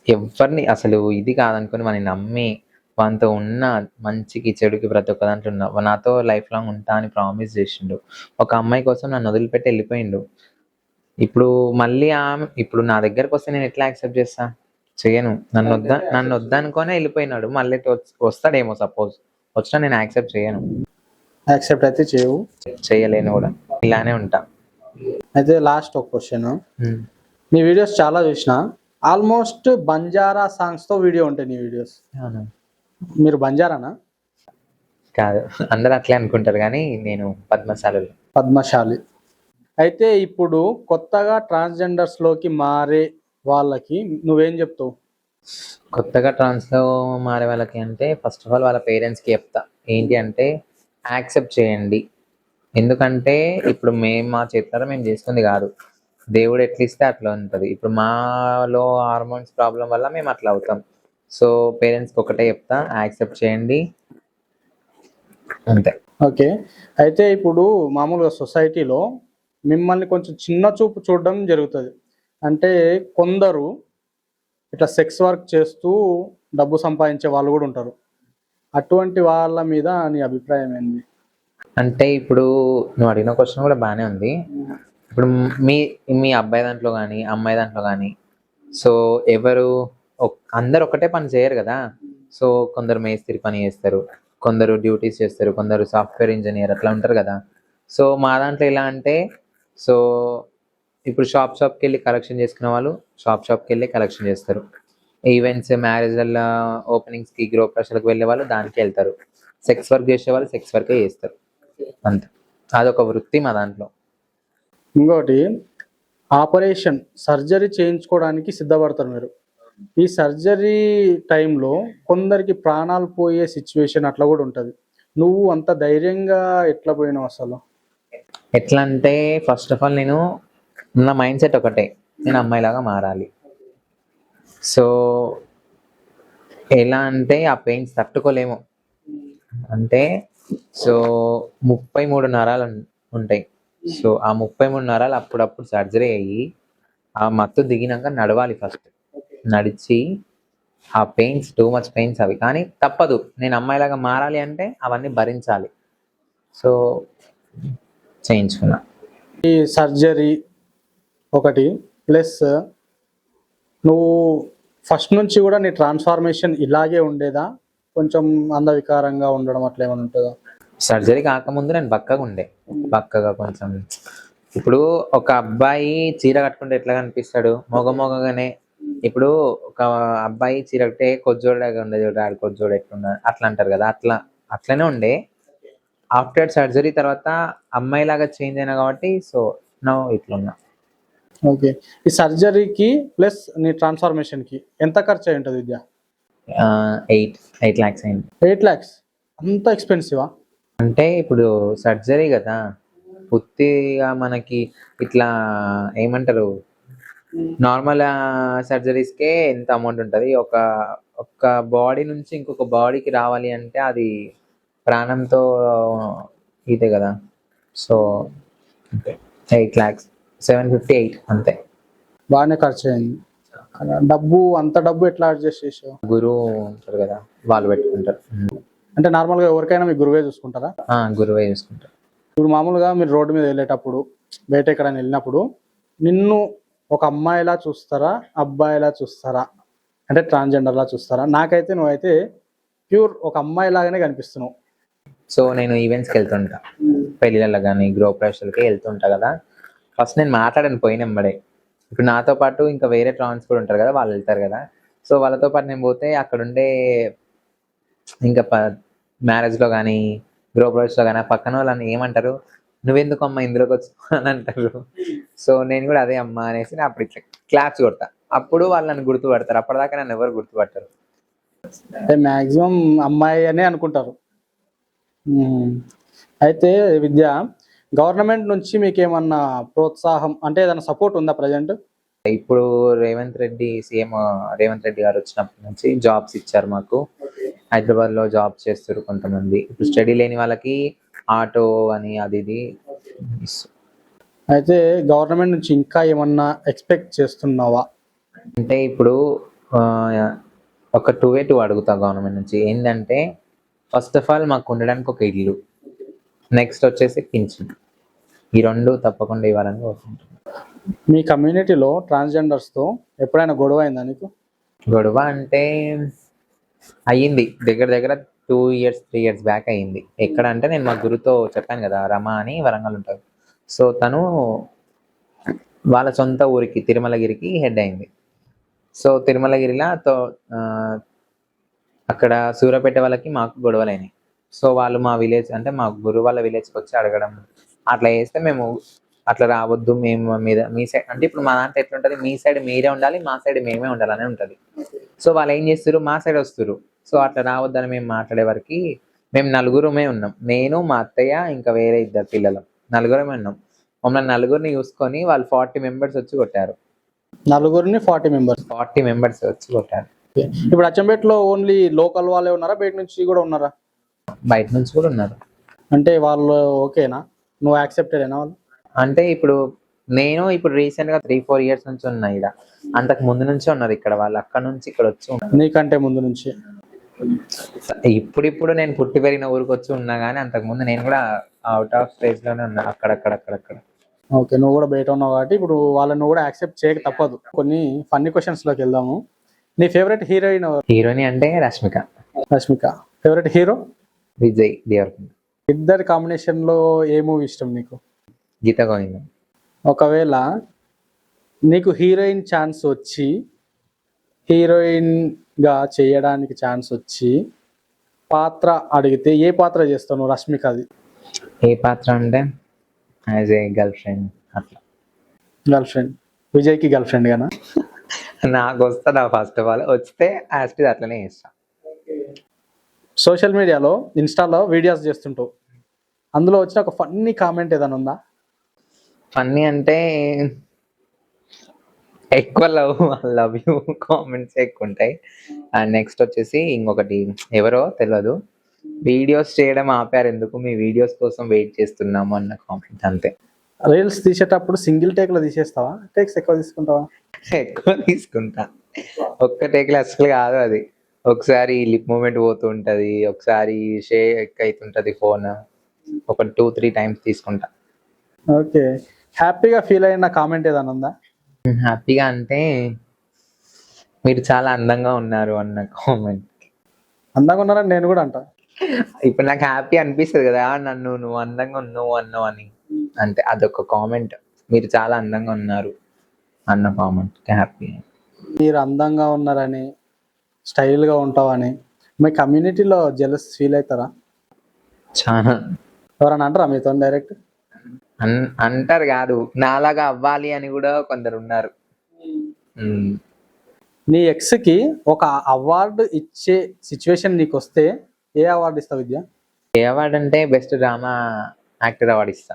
ఎవరిని అసలు ఇది కాదనుకొని మనం నమ్మి వాళ్ళతో ఉన్న మంచికి చెడుకి ప్రతి ఒక్క దాంట్లో ఉన్నా నాతో లైఫ్ లాంగ్ ఉంటా అని ప్రామిస్ చేసిండు. ఒక అమ్మాయి కోసం నన్ను వదిలిపెట్టి వెళ్ళిపోయిండు. ఇప్పుడు మళ్ళీ ఇప్పుడు నా దగ్గరకు వస్తే నేను ఎట్లా యాక్సెప్ట్ చేస్తా? చెయ్యను. నన్ను వద్దనుకోనే వెళ్ళిపోయినాడు, మళ్ళీ వస్తాడేమో సపోజ్ వచ్చినా నేను యాక్సెప్ట్ చేయను. యాక్సెప్ట్ అయితే చేయలేను కూడా, ఇలానే ఉంటా. అయితే లాస్ట్ ఒక క్వశ్చన్, నీ వీడియోస్ చాలా చూసిన, ఆల్మోస్ట్ బంజారా సాంగ్స్ తో వీడియో ఉంటాయి నీ వీడియోస్. మీరు బంజారానా? కాదు, అందరూ అట్లే అనుకుంటారు, కానీ నేను పద్మశాలి. అయితే ఇప్పుడు కొత్తగా ట్రాన్స్జెండర్స్ లోకి మారే వాళ్ళకి నువ్వేం చెప్తావు? కొత్తగా ట్రాన్స్లో మారే వాళ్ళకి అంటే ఫస్ట్ ఆఫ్ ఆల్ వాళ్ళ పేరెంట్స్కి చెప్తా, ఏంటి అంటే యాక్సెప్ట్ చేయండి. ఎందుకంటే ఇప్పుడు మా చేతులారా మేము చేసుకుంది కాదు, దేవుడు ఎట్లా ఇస్తే అట్లా ఉంటుంది. ఇప్పుడు మాలో హార్మోన్స్ ప్రాబ్లం వల్ల మేము అట్లా అవుతాం. సో పేరెంట్స్కి ఒకటే చెప్తా, యాక్సెప్ట్ చేయండి అంతే. ఓకే, అయితే ఇప్పుడు మామూలుగా సొసైటీలో మిమ్మల్ని కొంచెం చిన్న చూపు చూడడం జరుగుతుంది. అంటే కొందరు ఇట్లా సెక్స్ వర్క్ చేస్తూ డబ్బు సంపాదించే వాళ్ళు కూడా ఉంటారు. అటువంటి వాళ్ళ మీద నీ అభిప్రాయం ఏంది? అంటే ఇప్పుడు నువ్వు అడిగిన క్వశ్చన్ కూడా బాగానే ఉంది. ఇప్పుడు మీ అబ్బాయి దాంట్లో కానీ అమ్మాయి దాంట్లో కానీ, సో అందరు ఒకటే పని చేయరు కదా. సో కొందరు మేస్త్రి పని చేస్తారు, కొందరు డ్యూటీస్ చేస్తారు, కొందరు సాఫ్ట్వేర్ ఇంజనీర్ అట్లా ఉంటారు కదా. సో మా దాంట్లో ఎలా అంటే సో ఇప్పుడు షాప్కి వెళ్ళి కలెక్షన్ చేసుకునే వాళ్ళు షాప్కి వెళ్ళి కలెక్షన్ చేస్తారు. ఈవెంట్స్, మ్యారేజ్ల ఓపెనింగ్స్కి, గృహప్రవేశాలకు వెళ్ళే వాళ్ళు దానికి వెళ్తారు. సెక్స్ వర్క్ చేసే వాళ్ళు సెక్స్ వర్కే చేస్తారు. అంతే, అదొక వృత్తి మా దాంట్లో. ఇంకోటి, ఆపరేషన్ సర్జరీ చేయించుకోవడానికి సిద్ధపడతారు మీరు. ఈ సర్జరీ టైంలో కొందరికి ప్రాణాలు పోయే సిచ్యువేషన్ అట్లా కూడా ఉంటుంది. నువ్వు అంత ధైర్యంగా ఎట్లా పోయినావు అసలు? ఎట్లా అంటే ఫస్ట్ ఆఫ్ ఆల్ నేను నా మైండ్ సెట్ ఒకటే, నేను అమ్మాయిలాగా మారాలి. సో ఎలా అంటే ఆ పెయిన్స్ తట్టుకోలేము. అంటే సో 33 నరాలు ఉంటాయి. సో ఆ 33 నరాలు అప్పుడప్పుడు సర్జరీ అయ్యి ఆ మత్తు దిగినాక నడవాలి. ఫస్ట్ నడిచి ఆ పెయిన్స్, టూ మచ్ పెయిన్స్ అవి, కానీ తప్పదు. నేను అమ్మాయిలాగా మారాలి అంటే అవన్నీ భరించాలి. సో చేయించుకున్నా. ఈ సర్జరీ ఒకటి ప్లస్ నువ్వు ఫస్ట్ నుంచి కూడా నీ ట్రాన్స్ఫార్మేషన్ ఇలాగే ఉండేదా? కొంచెం అందవికారంగా ఉండడం అట్లా ఏమైనా ఉంటుందా? సర్జరీ కాకముందు నేను బక్కగా కొంచెం. ఇప్పుడు ఒక అబ్బాయి చీర కట్టుకుంటే ఎట్లా కనిపిస్తాడు? మొగగానే. ఇప్పుడు ఒక అబ్బాయి చీర కట్టే కొజ్జోడగా ఉండేది, ఆడు కొజ్జోడు ఎట్లున్నా అట్లా అంటారు కదా, అట్లనే ఉండే. ఆఫ్టర్ సర్జరీ తర్వాత అమ్మాయిలాగా చేంజ్ అయినా కాబట్టి సో నా ఇట్లున్నా. ఓకే, ఈ సర్జరీకి ప్లస్ నీ ట్రాన్స్ఫార్మేషన్కి ఎంత ఖర్చు అయి ఉంటుంది విద్య? 8 lakhs అయింది. 8 lakhs అంత ఎక్స్పెన్సివా? అంటే ఇప్పుడు సర్జరీ కదా, పూర్తిగా మనకి ఇట్లా ఏమంటారు, నార్మల్ సర్జరీస్కే ఎంత అమౌంట్ ఉంటుంది. ఒక బాడీ నుంచి ఇంకొక బాడీకి రావాలి అంటే అది ప్రాణంతో ఇదే కదా. సో 8 lakhs, 758 అంతే. బాగానే ఖర్చు అయింది. అంత డబ్బు ఎట్లా అడ్జస్ట్ చేసావు? గురువు ఉంటారు కదా, వాళ్ళు పెట్టుకుంటారు. అంటే నార్మల్గా ఎవరికైనా మీ గురువే చూసుకుంటారా? గురువే చూసుకుంటారు. ఇప్పుడు మామూలుగా మీరు రోడ్డు మీద వెళ్ళేటప్పుడు, బయట ఎక్కడైనా వెళ్ళినప్పుడు నిన్ను ఒక అమ్మాయిలా చూస్తారా, అబ్బాయిలా చూస్తారా, అంటే ట్రాన్స్జెండర్లా చూస్తారా? నాకైతే నువ్వైతే ప్యూర్ ఒక అమ్మాయిలాగానే కనిపిస్తున్నావు. సో నేను ఈవెంట్స్కి వెళ్తుంటా, పెళ్ళిళ్ళ కానీ గృహప్రవేశాలకి వెళ్తుంటా కదా. ఫస్ట్ నేను మాట్లాడను పోయినమ్మడే. ఇప్పుడు నాతో పాటు ఇంకా వేరే ట్రాన్స్ కూడా ఉంటారు కదా, వాళ్ళు వెళ్తారు కదా. సో వాళ్ళతో పాటు నేను పోతే అక్కడ ఉండే ఇంకా మ్యారేజ్లో కానీ గృహప్రవేశంలో కానీ పక్కన వాళ్ళని ఏమంటారు, నువ్వెందుకు అమ్మ ఇందులోకి వచ్చావు అని అంటారు. సో నేను కూడా అదే అమ్మ అనేసి అప్పుడు ఇట్లా క్లాప్స్ కొడతా. అప్పుడు వాళ్ళు నన్ను గుర్తుపడతారు. అప్పటిదాకా నన్ను ఎవరు గుర్తుపడతారు. మ్యాక్సిమం అమ్మాయి అనే అనుకుంటారు. అయితే విద్య, గవర్నమెంట్ నుంచి మీకు ఏమన్నా ప్రోత్సాహం అంటే ఏదైనా సపోర్ట్ ఉందా ప్రజెంట్? ఇప్పుడు సీఎం రేవంత్ రెడ్డి గారు వచ్చినప్పటి నుంచి జాబ్స్ ఇచ్చారు మాకు. హైదరాబాద్లో జాబ్స్ చేస్తారు కొంతమంది. ఇప్పుడు స్టడీ లేని వాళ్ళకి ఆటో అని అది ఇది. అయితే గవర్నమెంట్ నుంచి ఇంకా ఏమన్నా ఎక్స్పెక్ట్ చేస్తున్నావా? అంటే ఇప్పుడు ఒక 2 అడుగుతా గవర్నమెంట్ నుంచి. ఏంటంటే ఫస్ట్ ఆఫ్ ఆల్ మాకు ఉండడానికి ఒక ఇల్లు, నెక్స్ట్ వచ్చేసి పింఛన్. ఈ 2 తప్పకుండా ఇవ్వాలని కోరుకుంటున్నాను. మీ కమ్యూనిటీలో ట్రాన్స్జెండర్స్తో ఎప్పుడైనా గొడవ అయిందా నీకు? గొడవ అంటే అయ్యింది, దగ్గర 2 years 3 years బ్యాక్ అయ్యింది. ఎక్కడ అంటే నేను మా గురుతో చెప్పాను కదా, రమ అని వరంగల్ ఉంటారు. సో తను వాళ్ళ సొంత ఊరికి తిరుమలగిరికి హెడ్ అయింది. సో తిరుమలగిరిలో అక్కడ సూర్యాపేట వాళ్ళకి మాకు గొడవలైనాయి. సో వాళ్ళు మా విలేజ్ అంటే మా గురువు వాళ్ళ విలేజ్కి వచ్చి అడగడం అట్లా చేస్తే మేము అట్లా రావద్దు, మేము మీద మీ సైడ్ అంటే ఇప్పుడు మా దాంట్లో ఎట్లుంటుంది, మీ సైడ్ మీరే ఉండాలి, మా సైడ్ మేమే ఉండాలని ఉంటుంది. సో వాళ్ళు ఏం చేస్తారు, మా సైడ్ వస్తారు. సో అట్లా రావద్దని మేము మాట్లాడే వరకు మేము 4 ఉన్నాం. నేను, మా అత్తయ్య, ఇంకా వేరే 2 పిల్లలు, 4 ఉన్నాం. మమ్మల్ని 4 చూసుకొని వాళ్ళు 40 members వచ్చి కొట్టారు. 40 members వచ్చి కొట్టారు. ఇప్పుడు అచ్చంపేటలో ఓన్లీ లోకల్ వాళ్ళే ఉన్నారా, బయట నుంచి కూడా ఉన్నారా? బయట నుంచి కూడా ఉన్నారు. అంటే వాళ్ళు ఓకేనా, నువ్వు యాక్సెప్టెడ్ అయినా వాళ్ళు? అంటే నేను రీసెంట్గా 3-4 years నుంచి ఉన్నా ఇక్కడ. అంతకు ముందు నుంచి ఉన్నారు ఇక్కడ వాళ్ళు, అక్కడ నుంచి ఇక్కడ వచ్చి ఉన్నారు. నీకంటే ముందు నుంచి? ఇప్పుడు నేను పుట్టి పెరిగిన ఊరికి వచ్చి ఉన్నా, కానీ అంతకు ముందు నేను కూడా అవుట్ ఆఫ్ స్టేజ్ లోనే ఉన్నా, అక్కడక్కడ. ఓకే, నువ్వు కూడా బయట ఉన్నావు కాబట్టి ఇప్పుడు వాళ్ళని కూడా యాక్సెప్ట్ చేయక తప్పదు. కొన్ని ఫన్నీ క్వశ్చన్స్ లోకి వెళ్దాము. నీ ఫేవరెట్ హీరోయిన్ అంటే రష్మిక. Favourite hero? విజయ్ దేవరకొండ. ఇద్దరి కాంబినేషన్ లో ఏ మూవీ ఇష్టం నీకు? గీత గోవిందం. ఒకవేళ నీకు హీరోయిన్ ఛాన్స్ వచ్చి హీరోయిన్గా చేయడానికి ఛాన్స్ వచ్చి పాత్ర అడిగితే ఏ పాత్ర చేస్తావు నువ్వు రష్మికది? ఏ పాత్ర అంటే యాజ్ ఏ గర్ల్ ఫ్రెండ్ అట్లా. గర్ల్ ఫ్రెండ్, విజయ్కి గర్ల్ ఫ్రెండ్ గానా? నాకు వస్తుందా ఫస్ట్ ఆఫ్ ఆల్, వస్తే యాజ్ అట్లనే చేస్తా. సోషల్ మీడియాలో ఇన్స్టాలో వీడియోస్ చేస్తుంటావు, అందులో వచ్చిన ఒక ఫన్నీ కామెంట్ ఏదైనా ఉందా? ఫన్నీ అంటే ఎక్కువ లవ్ యూ కామెంట్స్ ఎక్కువ ఉంటాయి. అండ్ నెక్స్ట్ వచ్చేసి ఇంకొకటి ఎవరో తెలియదు, వీడియోస్ చేయడం ఆపారు ఎందుకు, మీ వీడియోస్ కోసం వెయిట్ చేస్తున్నాము అన్న కామెంట్. అంతే. రీల్స్ తీసేటప్పుడు సింగిల్ టేక్లో తీసేస్తావా, టేక్స్ ఎక్కువ తీసుకుంటావా? ఎక్కువ తీసుకుంటా. ఒక్క టేక్లో అసలు కాదు అది. ఒకసారి లిప్ మూమెంట్ పోతూ ఉంటది, ఒకసారి షేక్ అవుతుంటది ఫోన్. ఒక 2-3 టైమ్స్ తీసుకుంటా. ఓకే. హ్యాపీగా ఫీల్ అయిన కామెంట్ ఏదైనా ఉందా? హ్యాపీగా అంటే మీరు చాలా అందంగా ఉన్నారు అన్న కామెంట్. అందంగా ఉన్నారని నేను కూడా అంటా. ఇప్పుడు నాకు హ్యాపీ అనిపిస్తుంది కదా, నువ్వు అందంగా ఉన్నావు అన్నావు అని. అంతే, అదొక కామెంట్. మీరు చాలా అందంగా ఉన్నారు అన్న కామెంట్ హ్యాపీ. మీరు అందంగా ఉన్నారని, స్టైల్గా ఉంటావని మీ కమ్యూనిటీలో జెలస్ ఫీల్ అవుతారా? చాలా ఎవరైనా అంటారా మీతో డైరెక్ట్? అంటారు కాదు, నాలాగా అవ్వాలి అని కూడా కొందరు ఉన్నారు. నీ ఎక్స్కి ఒక అవార్డు ఇచ్చే సిచ్యువేషన్ నీకు వస్తే ఏ అవార్డు ఇస్తావు విద్య? ఏ అవార్డు అంటే బెస్ట్ డ్రామా యాక్టర్ అవార్డు ఇస్తా.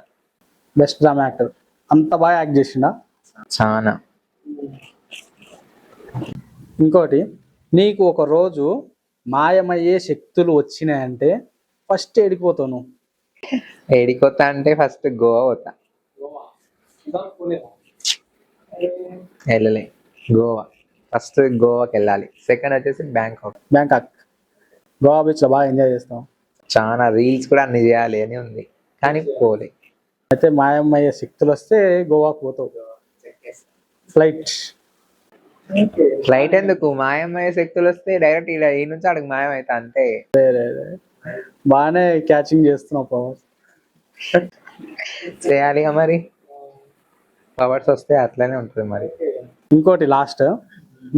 Best drama actor. అంత బాగా యాక్ట్ చేసిండా? చాలా. ఇంకోటి, నీకు ఒక రోజు మాయమయ్యే శక్తులు వచ్చినాయంటే ఫస్ట్ ఏడిపోతావు నువ్వు? ఏడిపోతా అంటే ఫస్ట్ గోవా పోతా. వెళ్ళలే గోవా. ఫస్ట్ గోవాకి వెళ్ళాలి, సెకండ్ వచ్చేసి బ్యాంకాక్. గోవా బీచ్లో బాగా ఎంజాయ్ చేస్తాం. చాలా రీల్స్ కూడా అన్ని చేయాలి అని ఉంది, కానీ పోలే. అయితే మాయమయ్యే శక్తులు వస్తే గోవాకు పోతావు. ఫ్లైట్ ఎందుకు, మాయమయ్యే శక్తులు వస్తే డైరెక్ట్ ఈ నుంచి అక్కడికి మాయమైతా అంతే. బాగానే క్యాచింగ్ చేస్తున్నావు పవర్స్. చేయాలి మరి, పవర్స్ వస్తే అట్లనే ఉంటుంది మరి. ఇంకోటి లాస్ట్,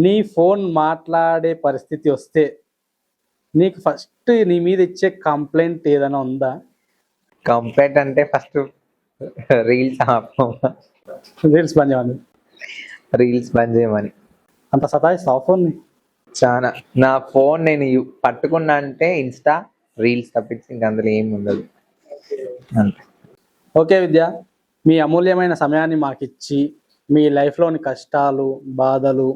నీ ఫోన్ మాట్లాడే పరిస్థితి వస్తే నీకు ఫస్ట్ నీ మీద ఇచ్చే కంప్లైంట్ ఏదైనా ఉందా? కంప్లైంట్ అంటే ఫస్ట్ రీల్స్ రీల్స్ బంద్ చేయమని. రీల్స్ బంద్ చేయమని. అంత సతాయిస్తావు ఫోన్ని? చాలా. నా ఫోన్ నేను పట్టుకున్నా అంటే ఇన్స్టా రీల్స్ తప్పించి ఇంక అందులో ఏమి ఉండదు. ఓకే విద్య, మీ అమూల్యమైన సమయాన్ని మాకు ఇచ్చి మీ లైఫ్లోని కష్టాలు, బాధలు,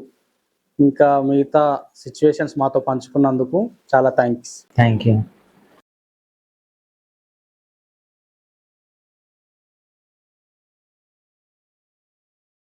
ఇంకా మిగతా సిచ్యువేషన్స్ మాతో పంచుకున్నందుకు చాలా థ్యాంక్స్. Thank you.